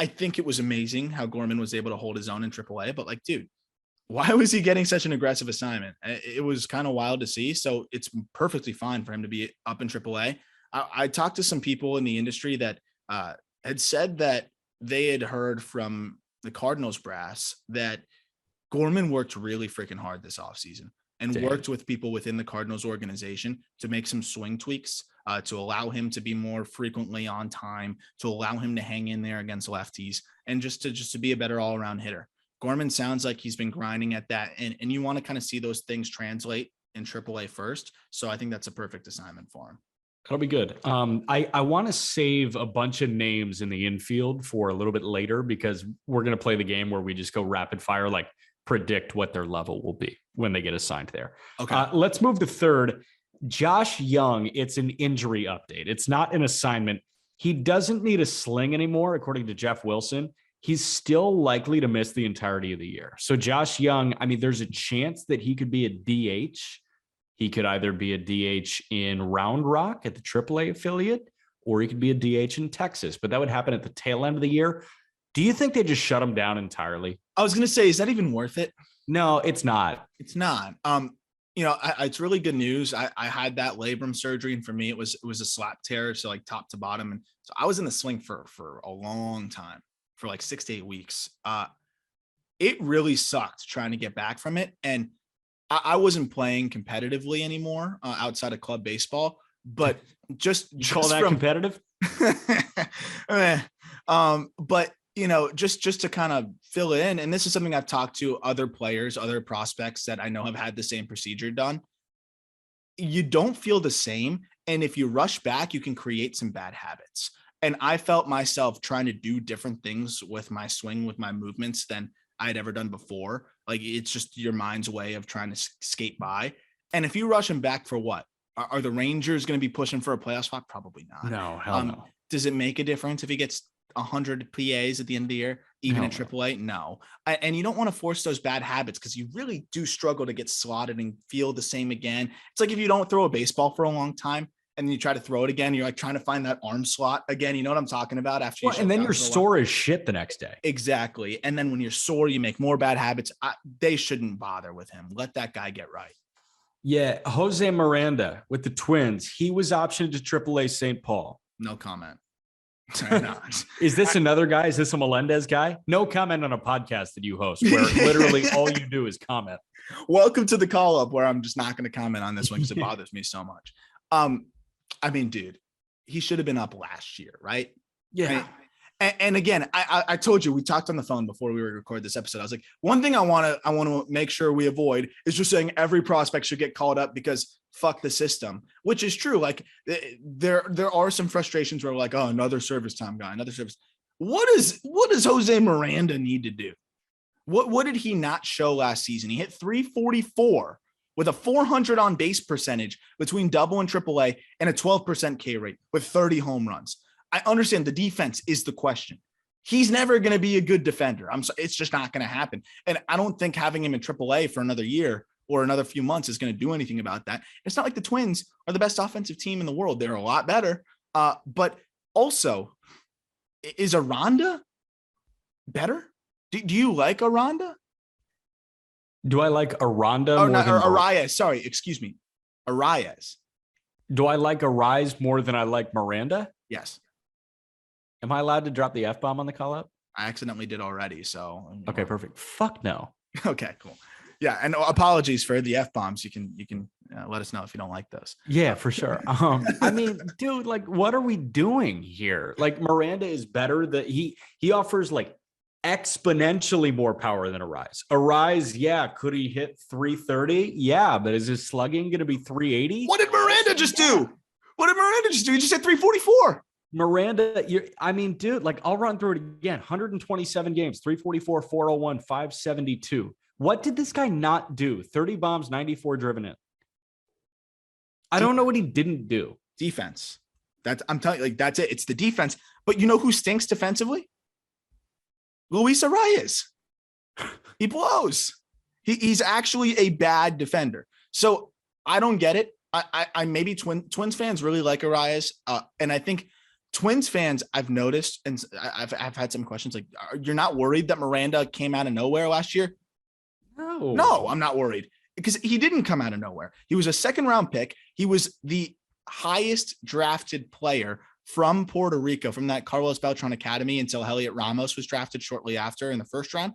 think it was amazing how Gorman was able to hold his own in AAA, but like, dude, why was he getting such an aggressive assignment? It was kind of wild to see. So it's perfectly fine for him to be up in AAA. I talked to some people in the industry that had said that they had heard from the Cardinals brass that Gorman worked really freaking hard this offseason and worked with people within the Cardinals organization to make some swing tweaks, to allow him to be more frequently on time, to allow him to hang in there against lefties, and just to be a better all-around hitter. Gorman sounds like he's been grinding at that, and you want to kind of see those things translate in AAA first. So I think that's a perfect assignment for him. That'll be good. I want to save a bunch of names in the infield for a little bit later, because we're going to play the game where we just go rapid fire, like predict what their level will be when they get assigned there. Okay. Let's move to third. Josh Young, it's an injury update. It's not an assignment. He doesn't need a sling anymore, according to Jeff Wilson. He's still likely to miss the entirety of the year. So Josh Young, I mean, there's a chance that he could be a DH. He could either be a DH in Round Rock at the AAA affiliate, or he could be a DH in Texas, but that would happen at the tail end of the year. Do you think they just shut him down entirely? I was going to say, is that even worth it? No, it's not. It's not. It's really good news. I had that labrum surgery, and for me, it was a slap tear. So like top to bottom. And so I was in the sling for a long time, for like 6 to 8 weeks. It really sucked trying to get back from it. And I wasn't playing competitively anymore outside of club baseball, but just call that competitive. But just to kind of fill in, and this is something I've talked to other players, other prospects that I know have had the same procedure done. You don't feel the same. And if you rush back, you can create some bad habits. And I felt myself trying to do different things with my swing, with my movements than I'd ever done before. Like, it's just your mind's way of trying to skate by. And if you rush him back for what? Are the Rangers going to be pushing for a playoff spot? Probably not. No, hell no. Does it make a difference if he gets 100 PAs at the end of the year, even in AAA? No. And you don't want to force those bad habits, because you really do struggle to get slotted and feel the same again. It's like if you don't throw a baseball for a long time and then you try to throw it again, you're like trying to find that arm slot again. You know what I'm talking about? After you and then you're sore as shit the next day. Exactly. And then when you're sore, you make more bad habits. They shouldn't bother with him. Let that guy get right. Yeah. Jose Miranda with the Twins. He was optioned to AAA St. Paul. No comment. Is this another guy? Is this a Melendez guy? No comment on a podcast that you host where literally all you do is comment. Welcome to the call up, where I'm just not going to comment on this one because it bothers me so much. I mean, dude, he should have been up last year, right? Yeah. Right? And again, I told you, we talked on the phone before we record this episode. I was like, one thing I want to make sure we avoid is just saying every prospect should get called up because fuck the system, which is true. Like there are some frustrations where we're like, oh, another service time guy, another service. What does Jose Miranda need to do? What did he not show last season? He hit 344 with a 400 on base percentage between double and triple A and a 12% K rate with 30 home runs. I understand the defense is the question. He's never going to be a good defender. It's just not going to happen. And I don't think having him in AAA for another year or another few months is going to do anything about that. It's not like the Twins are the best offensive team in the world. They're a lot better. But also, is Aranda better? Do you like Aranda? Do I like Aranda or more than Arraez? Sorry, excuse me. Arraez. Do I like Arraez more than I like Miranda? Yes. Am I allowed to drop the F-bomb on the call up? I accidentally did already. So okay, perfect. Fuck no. Okay, cool. Yeah, and apologies for the F-bombs. You can let us know if you don't like those. Yeah, for sure. I mean, dude, like, what are we doing here? Like, Miranda is better. That he offers like exponentially more power than Arraez. Arraez, yeah, could he hit 330? Yeah, but is his slugging going to be 380? What did Miranda just do? What did Miranda just do? He just hit 344. Miranda, I mean, dude, like, I'll run through it again. 127 games, 344, 401, 572. What did this guy not do? 30 bombs, 94 driven in. I don't know what he didn't do. Defense. I'm telling you, like, that's it. It's the defense. But you know who stinks defensively? Luis Arraez. He blows. He's actually a bad defender. So I don't get it. I maybe Twins fans really like Arraez. And I think Twins fans, I've noticed, and I've had some questions like, you're not worried that Miranda came out of nowhere last year? No, I'm not worried because he didn't come out of nowhere. He was a second round pick. He was the highest drafted player from Puerto Rico, from that Carlos Beltran Academy until Heliot Ramos was drafted shortly after in the first round.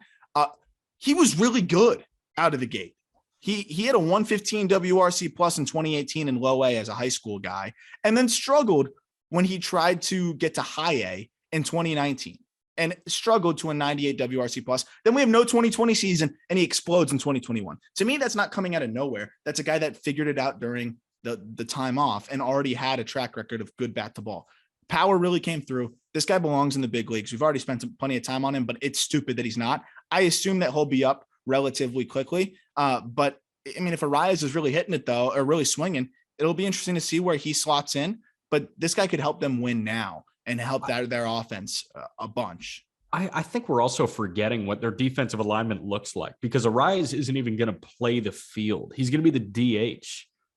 He was really good out of the gate. He had a 115 WRC plus in 2018 in low A as a high school guy, and then struggled when he tried to get to high A in 2019 and struggled to a 98 WRC plus. Then we have no 2020 season and he explodes in 2021. To me, that's not coming out of nowhere. That's a guy that figured it out during the time off and already had a track record of good bat to ball. Power really came through. This guy belongs in the big leagues. We've already spent plenty of time on him, but it's stupid that he's not. I assume that he'll be up relatively quickly. But I mean, if Arraez is really hitting it though, or really swinging, it'll be interesting to see where he slots in. But this guy could help them win now and help their offense a bunch. I think we're also forgetting what their defensive alignment looks like because Arraez isn't even going to play the field. He's going to be the DH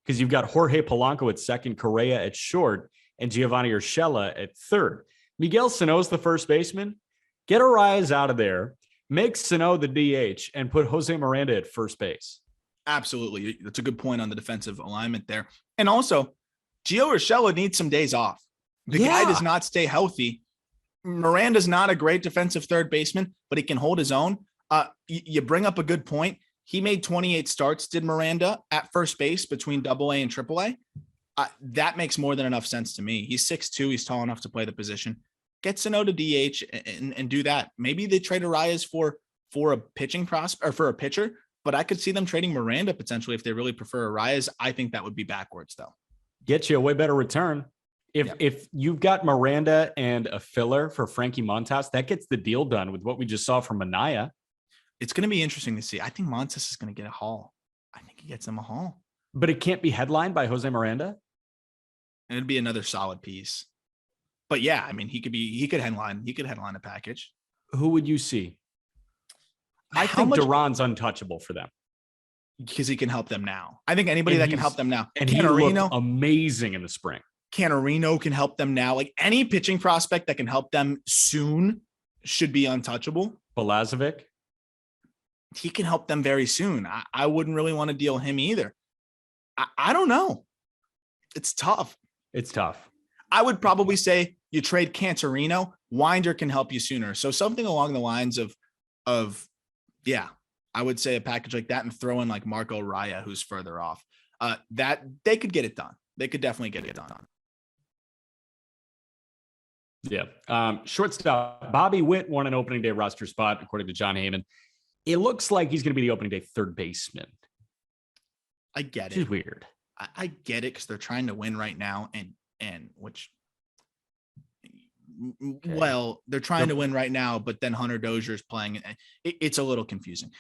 because you've got Jorge Polanco at second, Correa at short, and Giovanni Urshela at third. Miguel Sano's the first baseman. Get Arraez out of there, make Sano the DH, and put Jose Miranda at first base. Absolutely. That's a good point on the defensive alignment there. And also, Gio Urshela needs some days off. The guy does not stay healthy. Miranda's not a great defensive third baseman, but he can hold his own. You bring up a good point. He made 28 starts, did Miranda, at first base between AA and AAA. That makes more than enough sense to me. He's 6'2". He's tall enough to play the position. Get Sano to DH and do that. Maybe they trade Arraez for a pitching prospect or for a pitcher, but I could see them trading Miranda potentially if they really prefer Arraez. I think that would be backwards though. Get you a way better return. If you've got Miranda and a filler for Frankie Montas, that gets the deal done with what we just saw from Manaea. It's going to be interesting to see. I think Montas is going to get a haul. I think he gets him a haul. But it can't be headlined by Jose Miranda? And it'd be another solid piece. But yeah, I mean, he could headline a package. Who would you see? I think Duran's untouchable for them. Because he can help them now. I think anybody that can help them now. And he looked amazing in the spring. Canarino can help them now. Like any pitching prospect that can help them soon should be untouchable. Balazovic? He can help them very soon. I wouldn't really want to deal him either. I don't know. It's tough. It's tough. I would probably say you trade Cantorino. Winder can help you sooner. So something along the lines of I would say a package like that and throw in like Marco Raya, who's further off. That they could get it done. They could definitely get it done. Yeah. Shortstop, Bobby Witt won an opening day roster spot, according to John Heyman. It looks like he's going to be the opening day third baseman. I get Which it. is weird. I get it because they're trying to win right now, and which, Okay. well, they're trying to win right now, but then Hunter Dozier is playing, and it's a little confusing.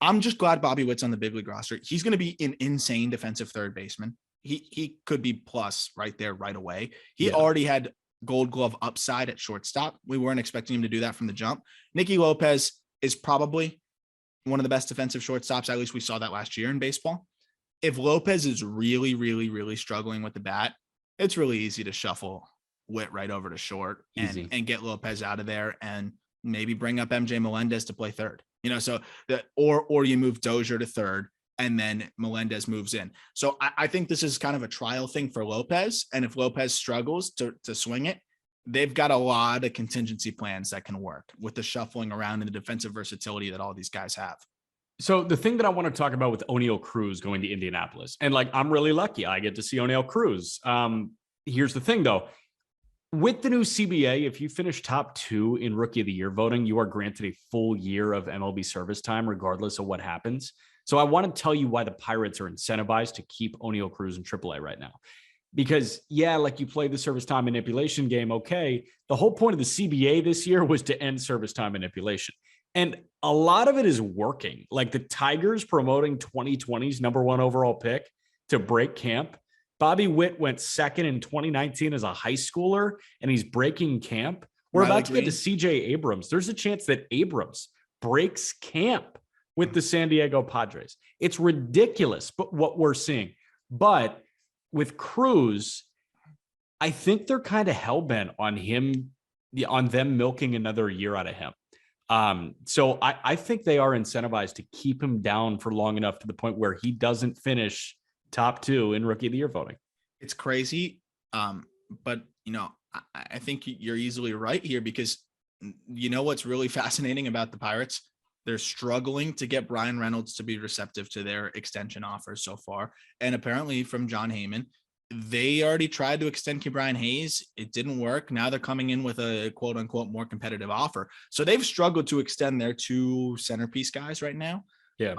I'm just glad Bobby Witt's on the big league roster. He's going to be an insane defensive third baseman. He could be plus right there right away. He already had Gold Glove upside at shortstop. We weren't expecting him to do that from the jump. Nicky Lopez is probably one of the best defensive shortstops. At least we saw that last year in baseball. If Lopez is really, really, really struggling with the bat, it's really easy to shuffle Witt right over to short and get Lopez out of there and maybe bring up MJ Melendez to play third. So or you move Dozier to third and then Melendez moves in. So I think this is kind of a trial thing for Lopez. And if Lopez struggles to swing it, they've got a lot of contingency plans that can work with the shuffling around and the defensive versatility that all these guys have. So the thing that I want to talk about with O'Neal Cruz going to Indianapolis, and I'm really lucky I get to see O'Neal Cruz. Here's the thing though, with the new CBA, if you finish top 2 in Rookie of the Year voting, you are granted a full year of MLB service time, regardless of what happens. So I want to tell you why the Pirates are incentivized to keep O'Neal Cruz in AAA right now. Because you play the service time manipulation game. Okay. The whole point of the CBA this year was to end service time manipulation. And a lot of it is working. Like the Tigers promoting 2020's number 1 overall pick to break camp. Bobby Witt went second in 2019 as a high schooler, and he's breaking camp. We're about to get to CJ Abrams. There's a chance that Abrams breaks camp with the San Diego Padres. It's ridiculous, but what we're seeing. But with Cruz, I think they're kind of hell-bent on them milking another year out of him. So I think they are incentivized to keep him down for long enough to the point where he doesn't finish top 2 in Rookie of the Year voting. It's crazy. But I think you're easily right here because what's really fascinating about the Pirates? They're struggling to get Brian Reynolds to be receptive to their extension offers so far. And apparently from John Heyman, they already tried to extend Ke'Bryan Hayes. It didn't work. Now they're coming in with a quote unquote more competitive offer. So they've struggled to extend their 2 centerpiece guys right now. Yeah.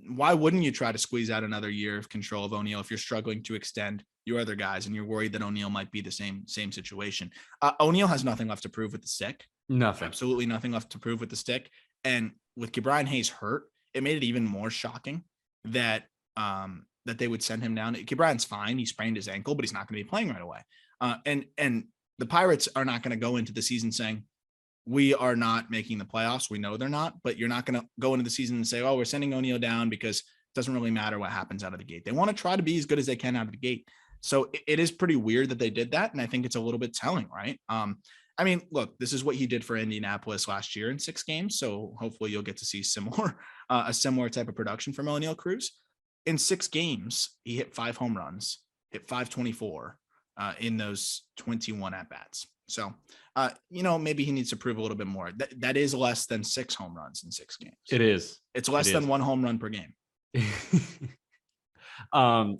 Why wouldn't you try to squeeze out another year of control of O'Neal if you're struggling to extend your other guys and you're worried that O'Neal might be the same situation? O'Neal has nothing left to prove with the stick. Nothing. Absolutely nothing left to prove with the stick. And with Ke'Bryan Hayes hurt, it made it even more shocking that they would send him down. Ke'Bryan's fine. He sprained his ankle, but he's not going to be playing right away. And the Pirates are not going to go into the season saying, we are not making the playoffs. We know they're not, but you're not going to go into the season and say, oh, we're sending O'Neal down because it doesn't really matter what happens out of the gate. They want to try to be as good as they can out of the gate. So it is pretty weird that they did that. And I think it's a little bit telling, right? Look, this is what he did for Indianapolis last year in 6 games. So hopefully you'll get to see a similar type of production from O'Neal Cruz. In 6 games, he hit 5 home runs, hit 524 in those 21 at-bats. So, maybe he needs to prove a little bit more. That is less than 6 home runs in 6 games. It is. It's less than 1 home run per game.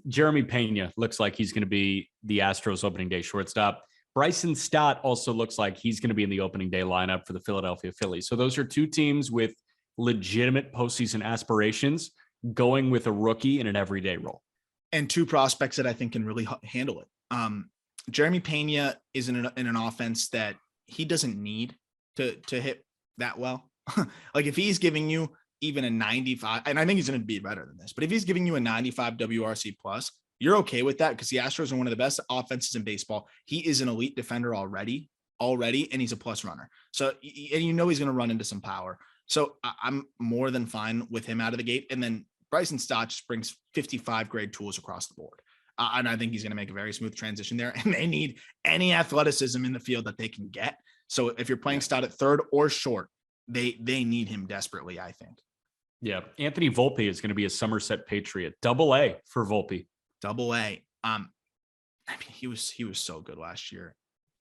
Jeremy Pena looks like he's going to be the Astros opening day shortstop. Bryson Stott also looks like he's going to be in the opening day lineup for the Philadelphia Phillies. So those are 2 teams with legitimate postseason aspirations going with a rookie in an everyday role. And 2 prospects that I think can really handle it. Jeremy Pena is in an offense that he doesn't need to hit that well. Like if he's giving you even a 95, and I think he's going to be better than this, but if he's giving you a 95 WRC plus, you're okay with that because the Astros are one of the best offenses in baseball. He is an elite defender already, and he's a plus runner. So, and he's going to run into some power. So I'm more than fine with him out of the gate. And then Bryson Stott just brings 55 grade tools across the board. And I think he's going to make a very smooth transition there. And they need any athleticism in the field that they can get. So if you're playing Stott at third or short, they need him desperately, I think. Yeah. Anthony Volpe is going to be a Somerset Patriot. AA for Volpe. AA. He was so good last year.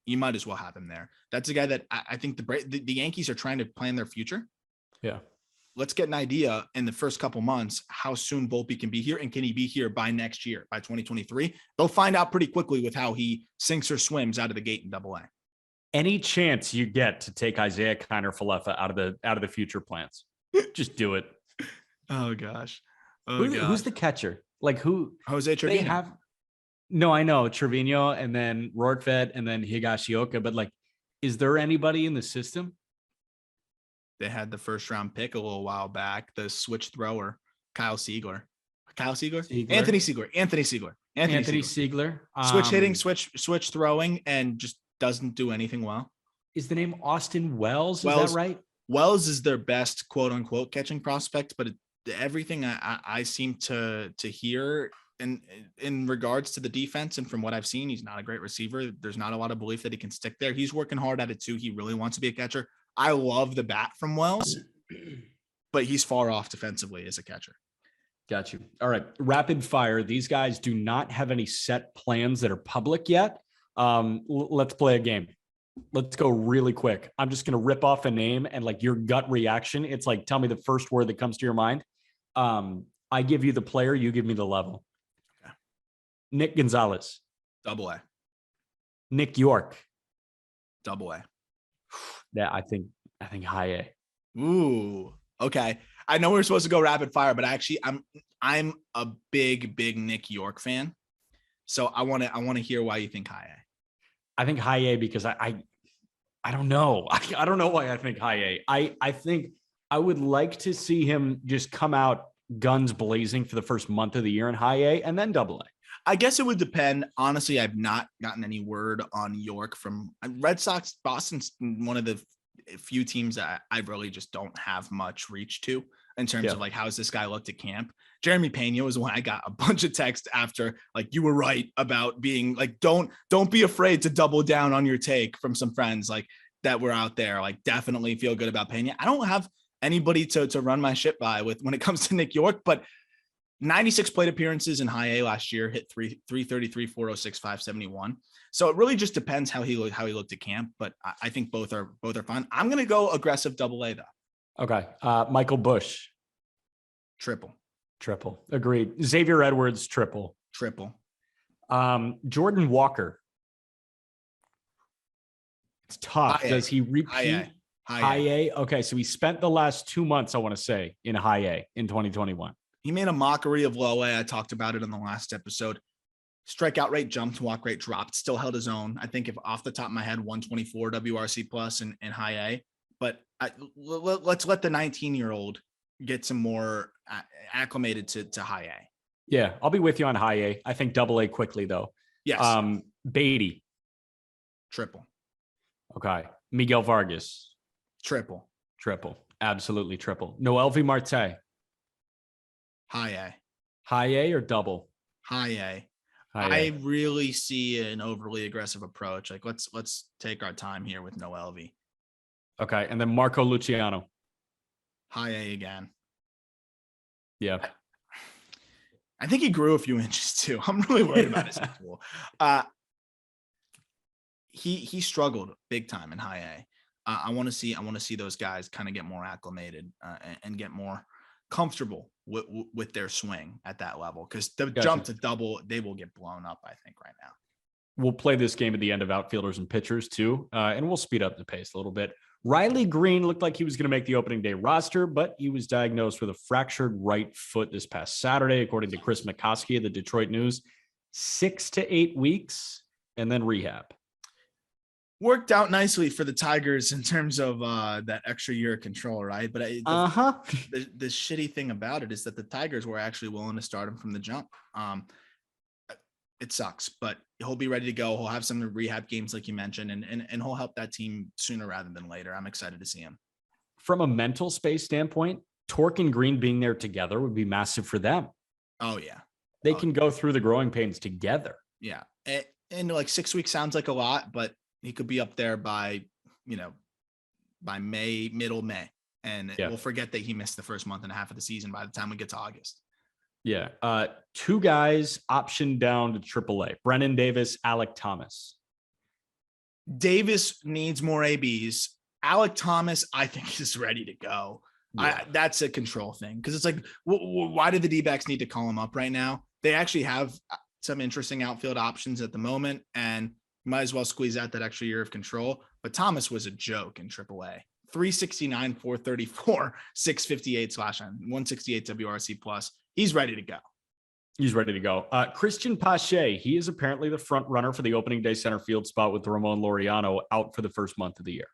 You might as well have him there. That's a guy that I think the Yankees are trying to plan their future. Yeah. Let's get an idea in the first couple months how soon Volpe can be here, and can he be here by next year, by 2023? They'll find out pretty quickly with how he sinks or swims out of the gate in AA. Any chance you get to take Isaiah Kiner-Falefa out of the future plans, just do it. Oh gosh. Who's the catcher? Like who? Jose Trevino. They have. No, I know Trevino and then Rortvedt and then Higashioka, but like, is there anybody in the system? They had the first round pick a little while back, the switch thrower, Anthony Siegler. Switch hitting, switch throwing, and just doesn't do anything well. Is the name Austin Wells? Is that right? Wells is their best quote unquote catching prospect, but everything I seem to hear in regards to the defense and from what I've seen, he's not a great receiver. There's not a lot of belief that he can stick there. He's working hard at it too. He really wants to be a catcher. I love the bat from Wells, but he's far off defensively as a catcher. Got you. All right. Rapid fire. These guys do not have any set plans that are public yet. Let's play a game. Let's go really quick. I'm just going to rip off a name and like your gut reaction. It's like, tell me the first word that comes to your mind. I give you the player. You give me the level. Okay. Nick Gonzalez. Double-A. Nick York. Double-A. Yeah, I think high A. Ooh, okay. I know we're supposed to go rapid fire, but actually I'm a big Nick York fan. So I want to hear why you think high A. I think high A because I don't know. I don't know why I think high A. I think I would like to see him just come out guns blazing for the first month of the year in high A and then double A. I guess it would depend. Honestly, I've not gotten any word on York from Red Sox. Boston's one of the few teams that I really just don't have much reach to in terms of like, how's this guy looked at camp? Jeremy Pena was the one I got a bunch of texts after, like, you were right about being like, don't be afraid to double down on your take from some friends like that were out there. Like, definitely feel good about Pena. I don't have anybody to run my shit by with when it comes to Nick York, but 96 plate appearances in high A last year, hit 333, 406, 571. So it really just depends how he looked at camp, but I think both are fine. I'm going to go aggressive double A though. Okay. Michael Bush. Triple. Agreed. Xavier Edwards, triple. Jordan Walker. It's tough. Does he repeat? High A. Okay. So he spent the last 2 months, I want to say, in high A in 2021. He made a mockery of low A. I talked about it in the last episode. Strikeout rate jumped, walk rate dropped, still held his own. I think if off the top of my head, 124 WRC plus in high A, but let's let the 19-year-old get some more acclimated to high A. Yeah. I'll be with you on high A. I think double A quickly though. Yes. Beatty. Triple. Okay. Miguel Vargas. Triple. Absolutely triple. Noelvi Marte. High A. High A or double? High A. I really see an overly aggressive approach. Like let's take our time here with Noelvi. Okay, and then Marco Luciano. High A again. Yeah. I think he grew a few inches too. I'm really worried about his tool. He struggled big time in high A. I want to see those guys kind of get more acclimated and get more comfortable with their swing at that level, because the jump to double, they will get blown up, I think, right now. We'll play this game at the end of outfielders and pitchers too, and we'll speed up the pace a little bit. Riley Green looked like he was going to make the opening day roster, but he was diagnosed with a fractured right foot this past Saturday, according to Chris McCoskey of the Detroit News. 6 to 8 weeks and then rehab. Worked out nicely for the Tigers in terms of that extra year of control, right? But the shitty thing about it is that the Tigers were actually willing to start him from the jump. It sucks, but he'll be ready to go. He'll have some rehab games, like you mentioned, and he'll help that team sooner rather than later. I'm excited to see him. From a mental space standpoint, Torque and Green being there together would be massive for them. Oh yeah, they can go through the growing pains together. Yeah, and like 6 weeks sounds like a lot, but he could be up there by May, middle May. And we'll forget that he missed the first month and a half of the season by the time we get to August. Yeah. 2 guys optioned down to AAA. Brennan Davis, Alec Thomas. Davis needs more ABs. Alec Thomas, I think, is ready to go. Yeah. That's a control thing. Because it's like, why do the D-backs need to call him up right now? They actually have some interesting outfield options at the moment. And Might as well squeeze out that extra year of control. But Thomas was a joke in AAA. 369, 434, 658 slash 168 WRC plus. He's ready to go. He's ready to go. Christian Pache, he is apparently the front runner for the opening day center field spot with Ramon Laureano out for the first month of the year.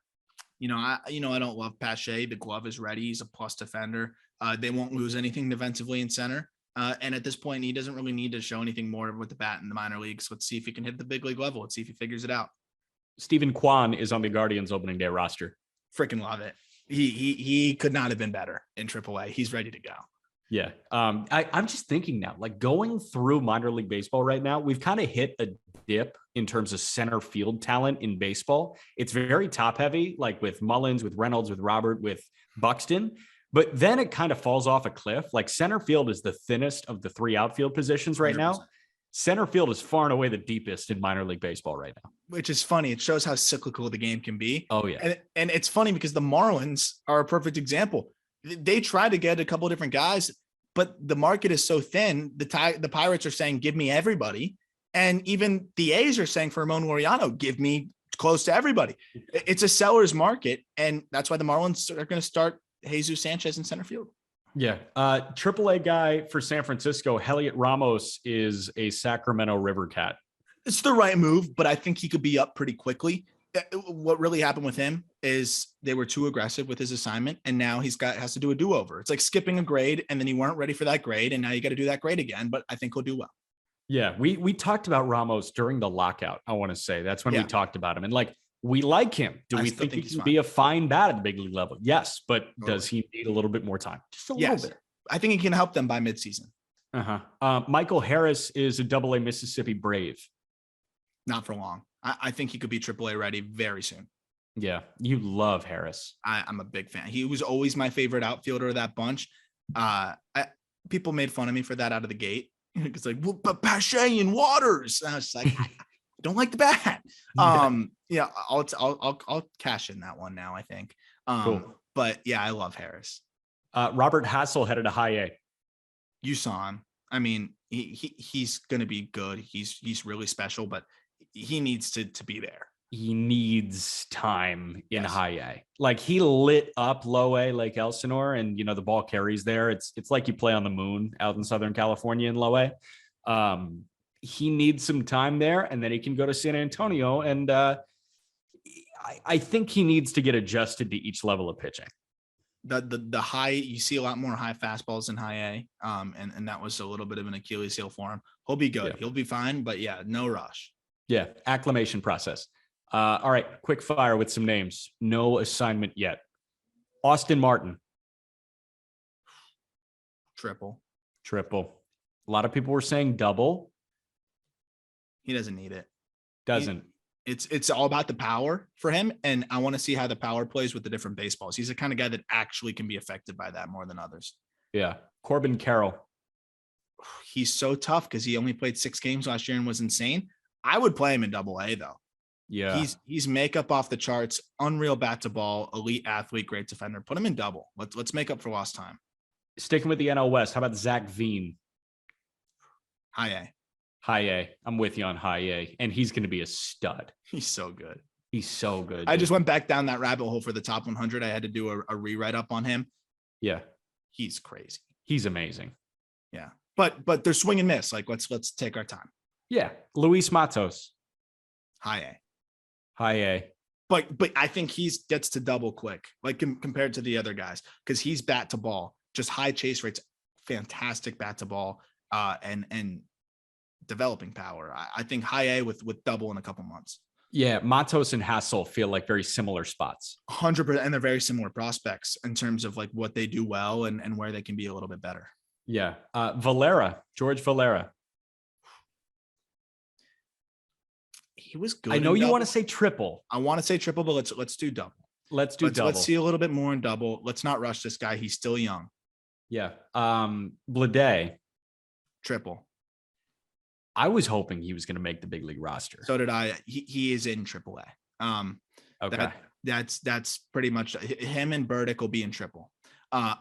I don't love Pache. The glove is ready. He's a plus defender. They won't lose anything defensively in center. And at this point, he doesn't really need to show anything more with the bat in the minor leagues. Let's see if he can hit the big league level. Let's see if he figures it out. Stephen Kwan is on the Guardians opening day roster. Freaking love it. He could not have been better in AAA. He's ready to go. Yeah. I'm just thinking now, like going through minor league baseball right now, we've kind of hit a dip in terms of center field talent in baseball. It's very top heavy, like with Mullins, with Reynolds, with Robert, with Buxton. But then it kind of falls off a cliff. Like center field is the thinnest of the three outfield positions right 100%. Now. Center field is far and away the deepest in minor league baseball right now. Which is funny. It shows how cyclical the game can be. Oh, yeah. And it's funny because the Marlins are a perfect example. They try to get a couple of different guys, but the market is so thin. The Pirates are saying, give me everybody. And even the A's are saying for Ramon Laureano, give me close to everybody. It's a seller's market. And that's why the Marlins are going to start Jesus Sanchez in center field. Yeah. AAA guy for San Francisco, Heliot Ramos, is a Sacramento River Cat. It's the right move, but I think he could be up pretty quickly. What really happened with him is they were too aggressive with his assignment, and now has to do a do-over. It's like skipping a grade, and then you weren't ready for that grade, and now you got to do that grade again, but I think he'll do well. Yeah, we talked about Ramos during the lockout, I want to say. That's when we talked about him. And like, we like him. Do we think he can be a fine bat at the big league level? Yes, but does he need a little bit more time? Just a little bit. I think he can help them by midseason. Michael Harris is a AA Mississippi Brave. Not for long. I think he could be AAA ready very soon. Yeah, you love Harris. I'm a big fan. He was always my favorite outfielder of that bunch. People made fun of me for that out of the gate. It's like, well, but Pache and Waters. And I was just like, I don't like the bat. Yeah, I'll cash in that one now, I think. Cool. But yeah, I love Harris. Robert Hassel headed to high A. You saw him. I mean, he's going to be good. He's really special, but he needs to be there. He needs time in high A. Like he lit up low A Lake Elsinore, and the ball carries there. It's like you play on the moon out in Southern California in low A. He needs some time there, and then he can go to San Antonio. And I think he needs to get adjusted to each level of pitching. The high, you see a lot more high fastballs in high A. And that was a little bit of an Achilles heel for him. He'll be good. Yeah. He'll be fine, but yeah, no rush. Yeah. Acclimation process. All right. Quick fire with some names. No assignment yet. Austin Martin. Triple. A lot of people were saying double. He doesn't need it. Doesn't. It's all about the power for him. And I want to see how the power plays with the different baseballs. He's the kind of guy that actually can be affected by that more than others. Yeah. Corbin Carroll. He's so tough because he only played 6 games last year and was insane. I would play him in Double A though. Yeah. He's makeup off the charts, unreal bat to ball, elite athlete, great defender. Put him in double. Let's make up for lost time. Sticking with the NL West. How about Zach Veen? High A. High A. I'm with you on high A. And he's going to be a stud. He's so good. He's so good. I just went back down that rabbit hole for the top 100. I had to do a rewrite up on him. Yeah. He's crazy. He's amazing. Yeah. But they're swing and miss. Like let's take our time. Yeah. Luis Matos. High A. High A. But I think he gets to double quick, like compared to the other guys, because he's bat to ball, just high chase rates, fantastic bat to ball, and developing power. I think high A with double in a couple months. Yeah, Matos and Hassel feel like very similar spots. 100%, and they're very similar prospects in terms of like what they do well and where they can be a little bit better. Yeah. George Valera. He was good. I know you want to say triple. I want to say triple, but let's do double. Let's double. Let's see a little bit more in double. Let's not rush this guy. He's still young. Yeah. Blade. Triple. I was hoping he was going to make the big league roster. So did I. He is in AAA. Okay. That's pretty much him, and Burdick will be in triple. I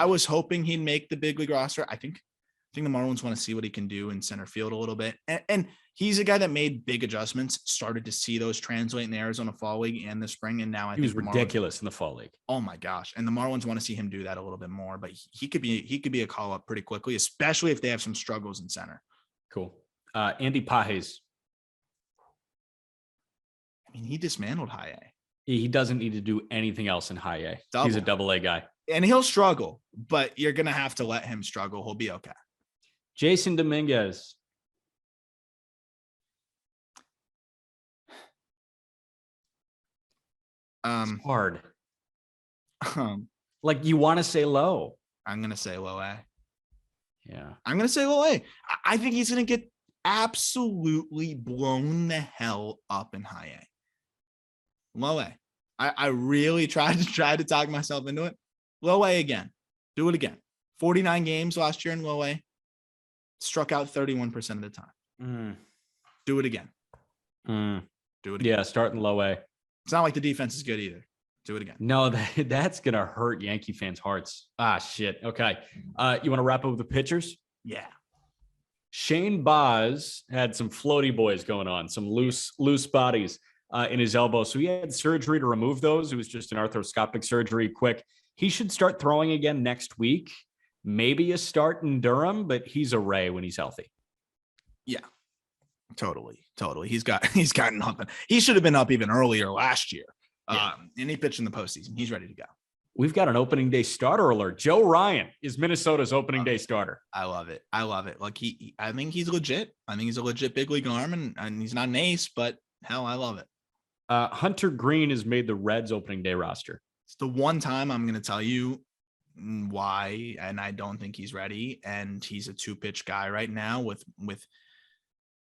was hoping he'd make the big league roster. I think think the Marlins want to see what he can do in center field a little bit. And he's a guy that made big adjustments, started to see those translate in the Arizona Fall League and the spring. And now I He think was ridiculous in the Fall League. Oh my gosh. And the Marlins want to see him do that a little bit more, but he could be a call up pretty quickly, especially if they have some struggles in center. Cool. Andy Pages. I mean, he dismantled high A. He doesn't need to do anything else in high A. He's a double A guy. And he'll struggle, but you're going to have to let him struggle. He'll be okay. Jason Dominguez. It's hard. Like, you want to say low. I'm going to say low A. Yeah. I'm going to say low A. I think he's going to get absolutely blown the hell up in high A. Low A. I really tried to talk myself into it. Low A again. Do it again. 49 games last year in low A. Struck out 31% of the time. Do it again. Do it again. Yeah, starting low A. It's not like the defense is good either. Do it again. No, that's going to hurt Yankee fans' hearts. Shit. Okay. You want to wrap up with the pitchers? Yeah. Shane Baz had some floaty boys going on, some loose bodies in his elbow. So he had surgery to remove those. It was just an arthroscopic surgery, quick. He should start throwing again next week. Maybe a start in Durham, but he's a Ray when he's healthy. Yeah. Totally. He's gotten nothing. He should have been up even earlier last year. Yeah. And he pitched in the postseason. He's ready to go. We've got an opening day starter alert. Joe Ryan is Minnesota's opening day starter. I love it. Like I think he's legit. I think he's a legit big league arm, and he's not an ace, but hell, I love it. Hunter Green has made the Reds opening day roster. It's the one time I'm going to tell you why, and I don't think he's ready. And he's a 2-pitch guy right now with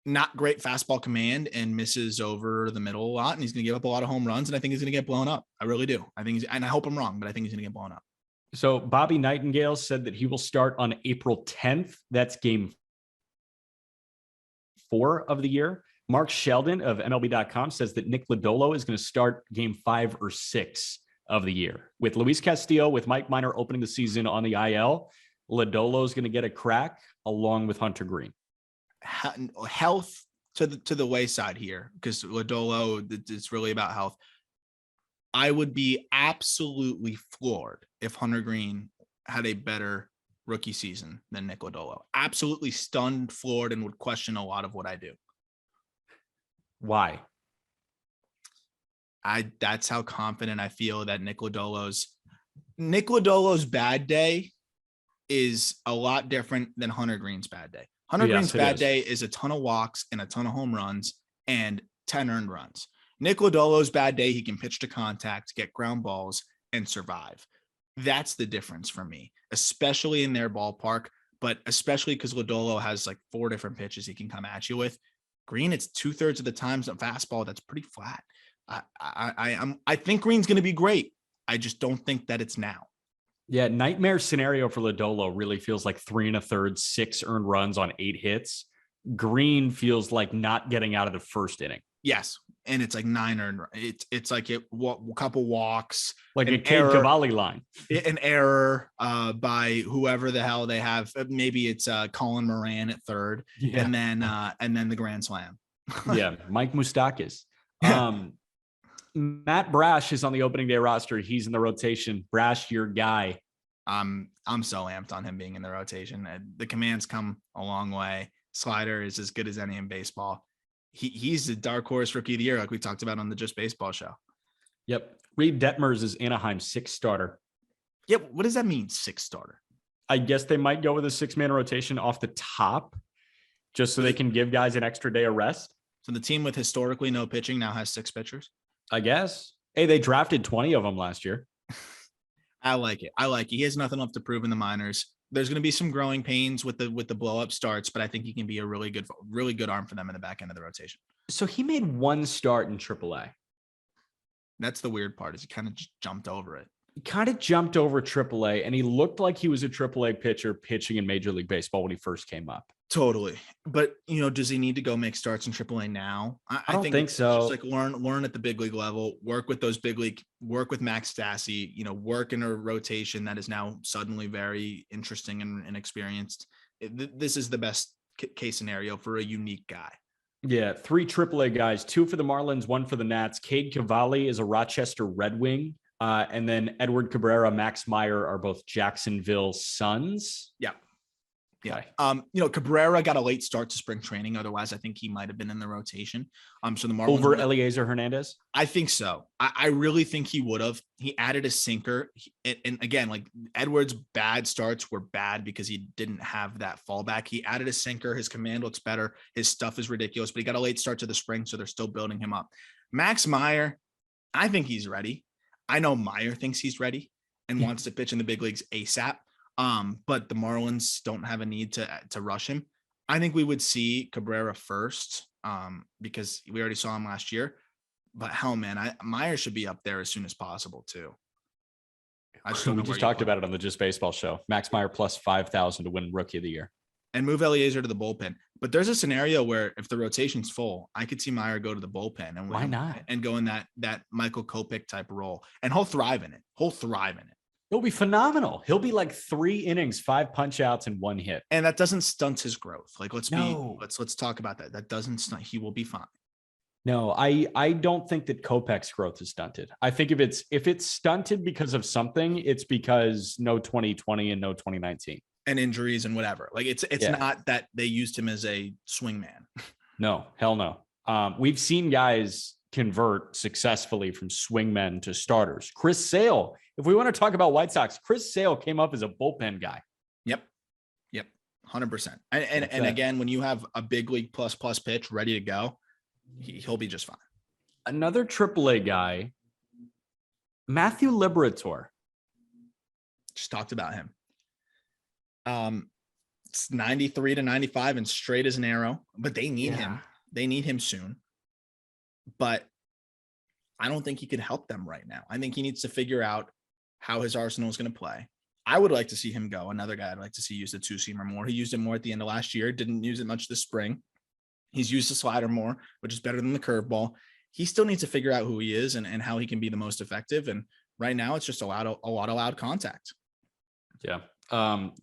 not great fastball command and misses over the middle a lot. And he's going to give up a lot of home runs. And I think he's going to get blown up. I really do. And I hope I'm wrong, but I think he's going to get blown up. So Bobby Nightingale said that he will start on April 10th. That's game 4 of the year. Mark Sheldon of MLB.com says that Nick Lodolo is going to start game 5 or 6 of the year. With Luis Castillo, with Mike Minor opening the season on the IL, Lodolo is going to get a crack along with Hunter Green. Health to the wayside here, because Lodolo, it's really about health. I would be absolutely floored if Hunter Green had a better rookie season than Nick Lodolo. Absolutely stunned, floored, and would question a lot of what I do. Why? That's how confident I feel that Nick Lodolo's bad day is a lot different than Hunter Green's bad day. Hunter Green's bad day is a ton of walks and a ton of home runs and 10 earned runs. Nick Lodolo's bad day, he can pitch to contact, get ground balls, and survive. That's the difference for me, especially in their ballpark, but especially because Lodolo has like 4 different pitches he can come at you with. Green, it's 2/3 of the times a fastball that's pretty flat. I think Green's going to be great. I just don't think that it's now. Yeah, nightmare scenario for Lodolo really feels like 3 1/3, 6 earned runs on 8 hits. Green feels like not getting out of the first inning. Yes, and it's like 9 earned. It's like a couple walks, like a Cade Cavalli line. An error by whoever the hell they have. Maybe it's Colin Moran at third, and then the grand slam. Yeah, Mike Moustakas. Matt Brash is on the opening day roster. He's in the rotation. Brash, your guy. I'm so amped on him being in the rotation. The commands come a long way. Slider is as good as any in baseball. He's the dark horse rookie of the year, like we talked about on the Just Baseball show. Yep. Reed Detmers is Anaheim's 6th starter. Yep. What does that mean, 6th starter? I guess they might go with a 6-man rotation off the top, just so they can give guys an extra day of rest. So the team with historically no pitching now has 6 pitchers. I guess. Hey, they drafted 20 of them last year. I like it. He has nothing left to prove in the minors. There's going to be some growing pains with the blow up starts, but I think he can be a really good arm for them in the back end of the rotation. So he made 1 start in AAA. That's the weird part, is he kind of just jumped over it. He kind of jumped over AAA, and he looked like he was a AAA pitcher pitching in Major League Baseball when he first came up. Totally. But, does he need to go make starts in AAA now? I don't think so. Just like learn at the big league level, work with Max Stassi, work in a rotation that is now suddenly very interesting and experienced. this is the best case scenario for a unique guy. Yeah, 3 AAA guys, 2 for the Marlins, 1 for the Nats. Cade Cavalli is a Rochester Red Wing. And then Edward Cabrera, Max Meyer are both Jacksonville Suns. Yeah. Yeah. Okay. Cabrera got a late start to spring training. Otherwise, I think he might have been in the rotation. So the Marlins Over Eliezer Hernandez? I think so. I really think he would have. He added a sinker. And again, like Edwards' bad starts were bad because he didn't have that fallback. He added a sinker. His command looks better. His stuff is ridiculous, but he got a late start to the spring, so they're still building him up. Max Meyer, I think he's ready. I know Meyer thinks he's ready and wants to pitch in the big leagues ASAP. But the Marlins don't have a need to rush him. I think we would see Cabrera first because we already saw him last year. But hell, man, Meyer should be up there as soon as possible too. We just talked about it on the Just Baseball show. Max Meyer plus 5,000 to win Rookie of the Year. And move Eliezer to the bullpen. But there's a scenario where if the rotation's full, I could see Meyer go to the bullpen and why not? And go in that Michael Kopech type role, and he'll thrive in it. He'll be phenomenal. He'll be like 3 innings, 5 punch outs, and 1 hit. And that doesn't stunt his growth. Like let's talk about that. That doesn't stunt. He will be fine. No, I don't think that Kopech's growth is stunted. I think if it's stunted because of something, it's because no 2020 and no 2019 and injuries and whatever. Like it's not that they used him as a swing man. No, hell no. We've seen guys convert successfully from swingmen to starters. Chris Sale, if we want to talk about White Sox, Chris Sale came up as a bullpen guy. Yep. 100%. And again, when you have a big league plus pitch ready to go, he'll be just fine. Another AAA guy, Matthew Liberatore. Just talked about him. It's 93 to 95 and straight as an arrow, but they need him. They need him soon. But I don't think he could help them right now. I think he needs to figure out how his arsenal is going to play. I would like to see him go. Another guy I'd like to see use the 2-seamer more. He used it more at the end of last year. Didn't use it much this spring. He's used the slider more, which is better than the curveball. He still needs to figure out who he is and how he can be the most effective. And right now it's just a lot of loud contact. Yeah.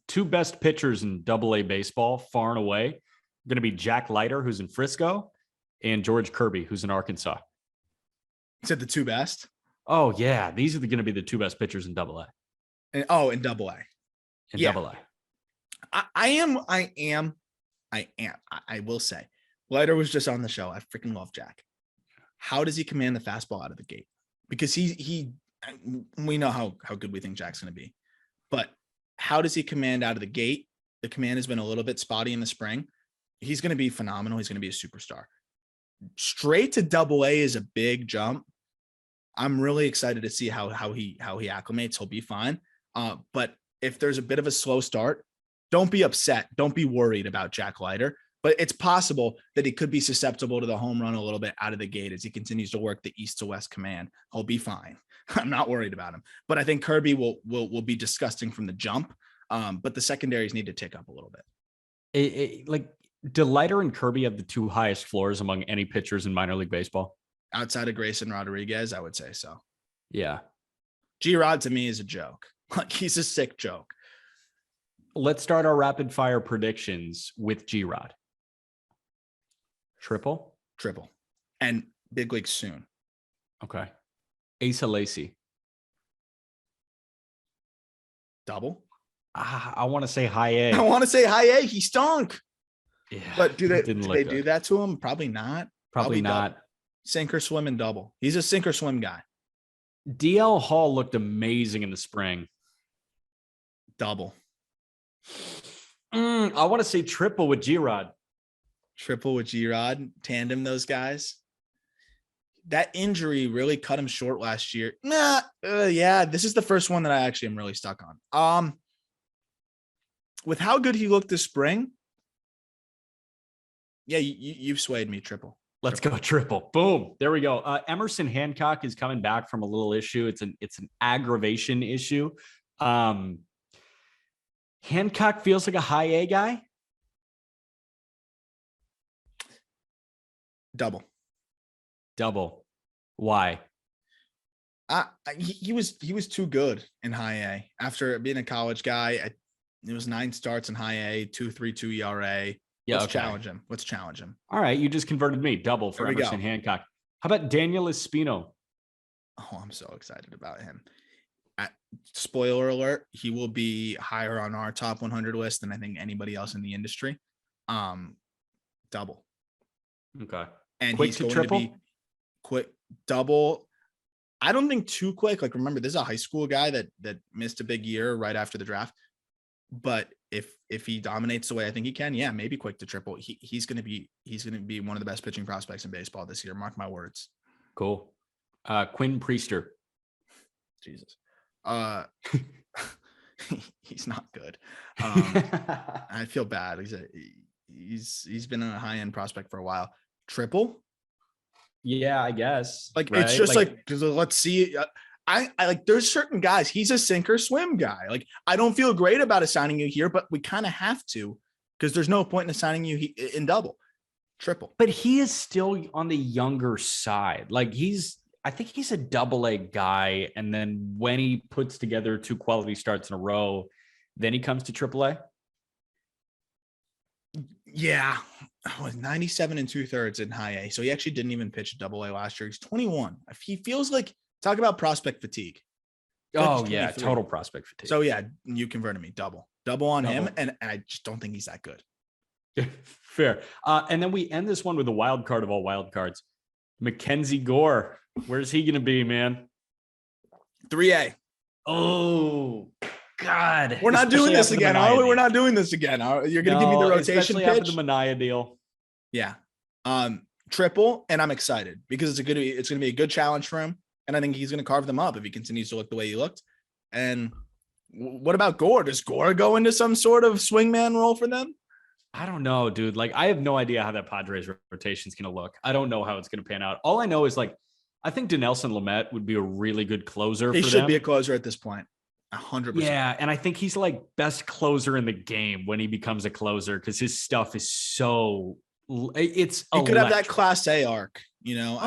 2 best pitchers in AA baseball, far and away, going to be Jack Leiter, who's in Frisco, and George Kirby, who's in Arkansas. You said the 2 best? Oh, yeah. These are going to be the 2 best pitchers in AA. In AA. I will say, Leiter was just on the show. I freaking love Jack. How does he command the fastball out of the gate? Because we know how good we think Jack's going to be, but how does he command out of the gate? The command has been a little bit spotty in the spring. He's going to be phenomenal. He's going to be a superstar. Straight to AA is a big jump. I'm really excited to see how he acclimates. He'll be fine. But if there's a bit of a slow start, don't be upset. Don't be worried about Jack Leiter. But it's possible that he could be susceptible to the home run a little bit out of the gate as he continues to work the east to west command. He'll be fine. I'm not worried about him. But I think Kirby will be disgusting from the jump. But the secondaries need to tick up a little bit. Do Leiter and Kirby have the 2 highest floors among any pitchers in minor league baseball? Outside of Grayson Rodriguez, I would say so. Yeah. G-Rod to me is a joke. Like he's a sick joke. Let's start our rapid fire predictions with G-Rod. Triple. And big league soon. Okay. Asa Lacy. Double. I want to say high A. I want to say high A. He stunk. Yeah. But do they do that to him? Probably not. Probably not. Double. Sink or swim and double. He's a sink or swim guy. DL Hall looked amazing in the spring. Double. I want to say triple with G-Rod. Triple with G-Rod. Tandem those guys. That injury really cut him short last year. Yeah, this is the first one that I actually am really stuck on. With how good he looked this spring, yeah, you've swayed me. Triple. Let's go triple. Boom. There we go. Emerson Hancock is coming back from a little issue. It's an aggravation issue. Hancock feels like a high A guy. Double. Why? He was too good in high A after being a college guy. It was 9 starts in high A, 2.32 ERA. Yeah, Let's challenge him. Let's challenge him. All right, you just converted me. Double for There we Emerson go. Hancock. How about Daniel Espino? Oh, I'm so excited about him. Spoiler alert, he will be higher on our top 100 list than I think anybody else in the industry. Double. Okay. And Quick he's to going triple? to be quick double. I don't think too quick. Like, remember, this is a high school guy that missed a big year right after the draft. But if he dominates the way I think he can, yeah, maybe quick to triple. He's gonna be one of the best pitching prospects in baseball this year. Mark my words. Cool. Quinn Priester. Jesus. He's not good. I feel bad. He's been a high end prospect for a while. Triple. Yeah, I guess. Like, right? it's just like let's see. I like, there's certain guys. He's a sink or swim guy. Like, I don't feel great about assigning you here, but we kind of have to, because there's no point in assigning you in double. Triple. But he is still on the younger side. Like, I think he's a double-A guy. And then when he puts together 2 quality starts in a row, then he comes to triple-A. Yeah. 97 and 2/3 in high A. So he actually didn't even pitch double-A last year. He's 21. He feels like, talk about prospect fatigue. Oh, yeah. Total prospect fatigue. So, yeah, you converted me. Double on him. And I just don't think he's that good. Fair. And then we end this one with the wild card of all wild cards. Mackenzie Gore. Where's he going to be, man? 3A. Oh, God. We're not doing this again, are we? We're not doing this again. You're going to give me the rotation pitch? After the Manaea deal. Yeah. Triple, and I'm excited because it's going to be a good challenge for him. And I think he's going to carve them up if he continues to look the way he looked. And what about Gore? Does Gore go into some sort of swingman role for them? I don't know, dude. Like, I have no idea how that Padres rotation is going to look. I don't know how it's going to pan out. All I know is, like, I think Dinelson Lamet would be a really good closer. He should be a closer at this point. 100%. Yeah, and I think he's like best closer in the game when he becomes a closer, because his stuff is so. It's he could have that Class A arc. You know,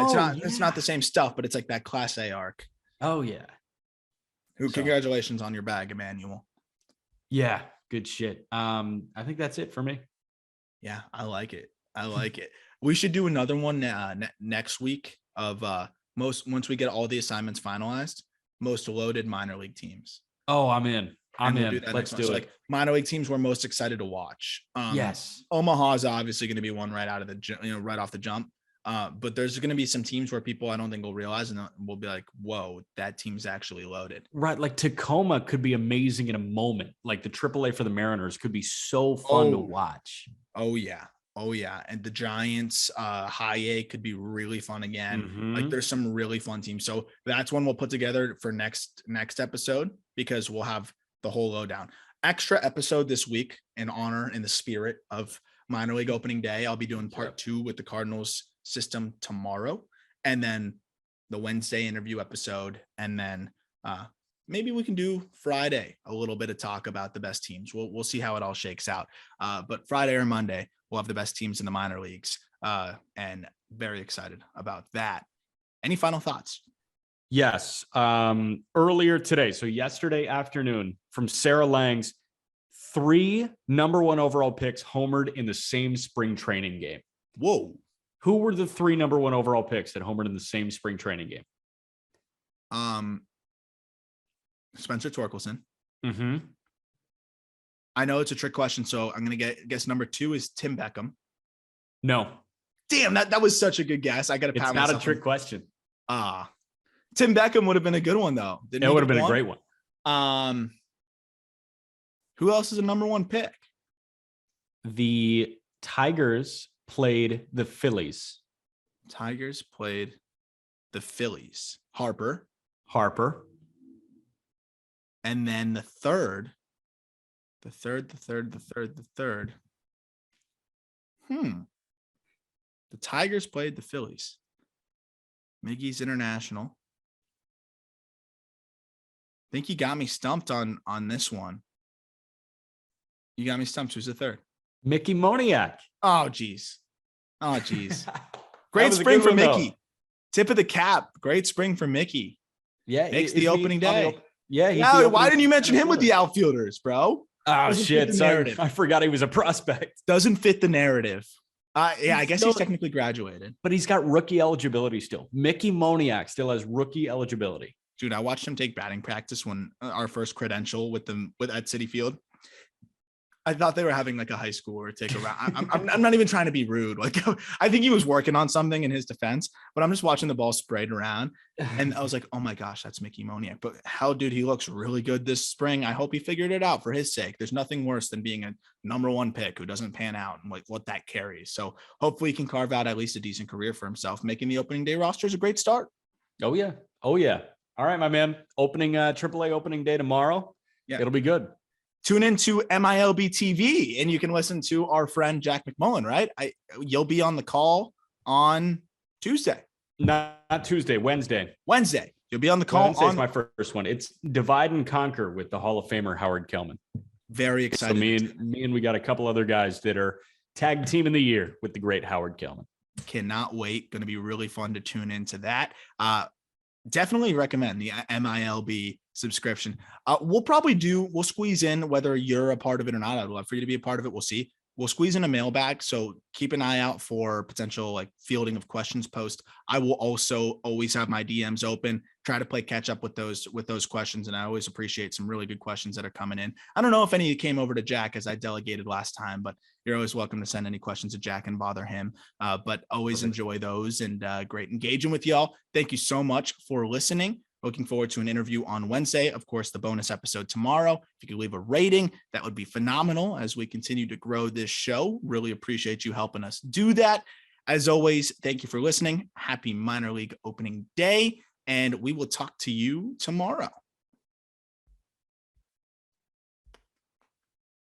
it's not the same stuff, but it's like that Class A arc. Oh yeah. Congratulations on your bag, Emmanuel. Yeah, good shit. I think that's it for me. Yeah, I like it. We should do another one next week of once we get all the assignments finalized, most loaded minor league teams. Oh, I'm in. Let's do it. Like, minor league teams we're most excited to watch. Yes. Omaha is obviously going to be one right off the jump. But there's going to be some teams where people I don't think will realize, and we'll be like, whoa, that team's actually loaded. Right. Like, Tacoma could be amazing in a moment. Like, the AAA for the Mariners could be so fun to watch. Oh yeah. And the Giants, high A could be really fun again. Mm-hmm. Like, there's some really fun teams. So that's one we'll put together for next episode, because we'll have the whole lowdown. Extra episode this week in the spirit of minor league opening day. I'll be doing part 2 with the Cardinals system tomorrow, and then the Wednesday interview episode, and then maybe we can do Friday a little bit of talk about the best teams. We'll see how it all shakes out. But Friday or Monday, we'll have the best teams in the minor leagues, and very excited about that. Any final thoughts? Yes. Earlier today, so yesterday afternoon, from Sarah Lang's 3 number 1 overall picks homered in the same spring training game. Whoa. Who were the 3 number 1 overall picks that homered in the same spring training game? Spencer Torkelson. Mm-hmm. I know it's a trick question, so I'm going to guess number 2 is Tim Beckham. No. Damn, that was such a good guess. I got to It's not a trick question. Tim Beckham would have been a good one, though. It would have been a great one. Who else is a number 1 pick? The Tigers played the Phillies. Tigers played the Phillies. Harper. And then the third. The Tigers played the Phillies. Miggy's International. I think you got me stumped on this one. You got me stumped. Who's the third? Mickey Moniak. Oh, geez. Great spring for Mickey. Though. Tip of the cap. Great spring for Mickey. Yeah. Makes the opening day. Yeah. Why didn't you mention him with the Outfielders, bro? Oh, Doesn't fit shit. the Son. narrative. I forgot he was a prospect. Doesn't fit the narrative. Yeah, I guess still, he's technically graduated. but he's got rookie eligibility still. Mickey Moniak still has rookie eligibility. Dude, I watched him take batting practice when our first credential with at Citi Field. I thought they were having like a high schooler take a round. I'm not even trying to be rude. Like, I think he was working on something in his defense, but I'm just watching the ball sprayed around. And I was like, oh my gosh, that's Mickey Moniak. But how, dude, he looks really good this spring. I hope he figured it out for his sake. There's nothing worse than being a number one pick who doesn't pan out and like what that carries. So hopefully he can carve out at least a decent career for himself. Making the opening day roster is a great start. Oh, yeah. Oh, yeah. All right, my man. Opening AAA opening day tomorrow. Yeah, it'll be good. Tune into MILB TV and you can listen to our friend Jack McMullen, right? You'll be on the call on Tuesday. Not Tuesday, Wednesday. You'll be on the call. Wednesday's my first one. It's Divide and Conquer with the Hall of Famer Howard Kelman. Very excited. So me and we got a couple other guys that are tag team of the year with the great Howard Kelman. Cannot wait. Going to be really fun to tune into that. Definitely recommend the MILB subscription. We'll squeeze in whether you're a part of it or not. I'd love for you to be a part of it. We'll see. We'll squeeze in a mailbag. So keep an eye out for potential like fielding of questions post. I will also always have my DMs open, try to play catch up with those questions. And I always appreciate some really good questions that are coming in. I don't know if any came over to Jack as I delegated last time, but you're always welcome to send any questions to Jack and bother him. But always enjoy those and great engaging with y'all. Thank you so much for listening. Looking forward to an interview on Wednesday. Of course, the bonus episode tomorrow. If you could leave a rating, that would be phenomenal as we continue to grow this show. Really appreciate you helping us do that. As always, thank you for listening. Happy minor league opening day, and we will talk to you tomorrow.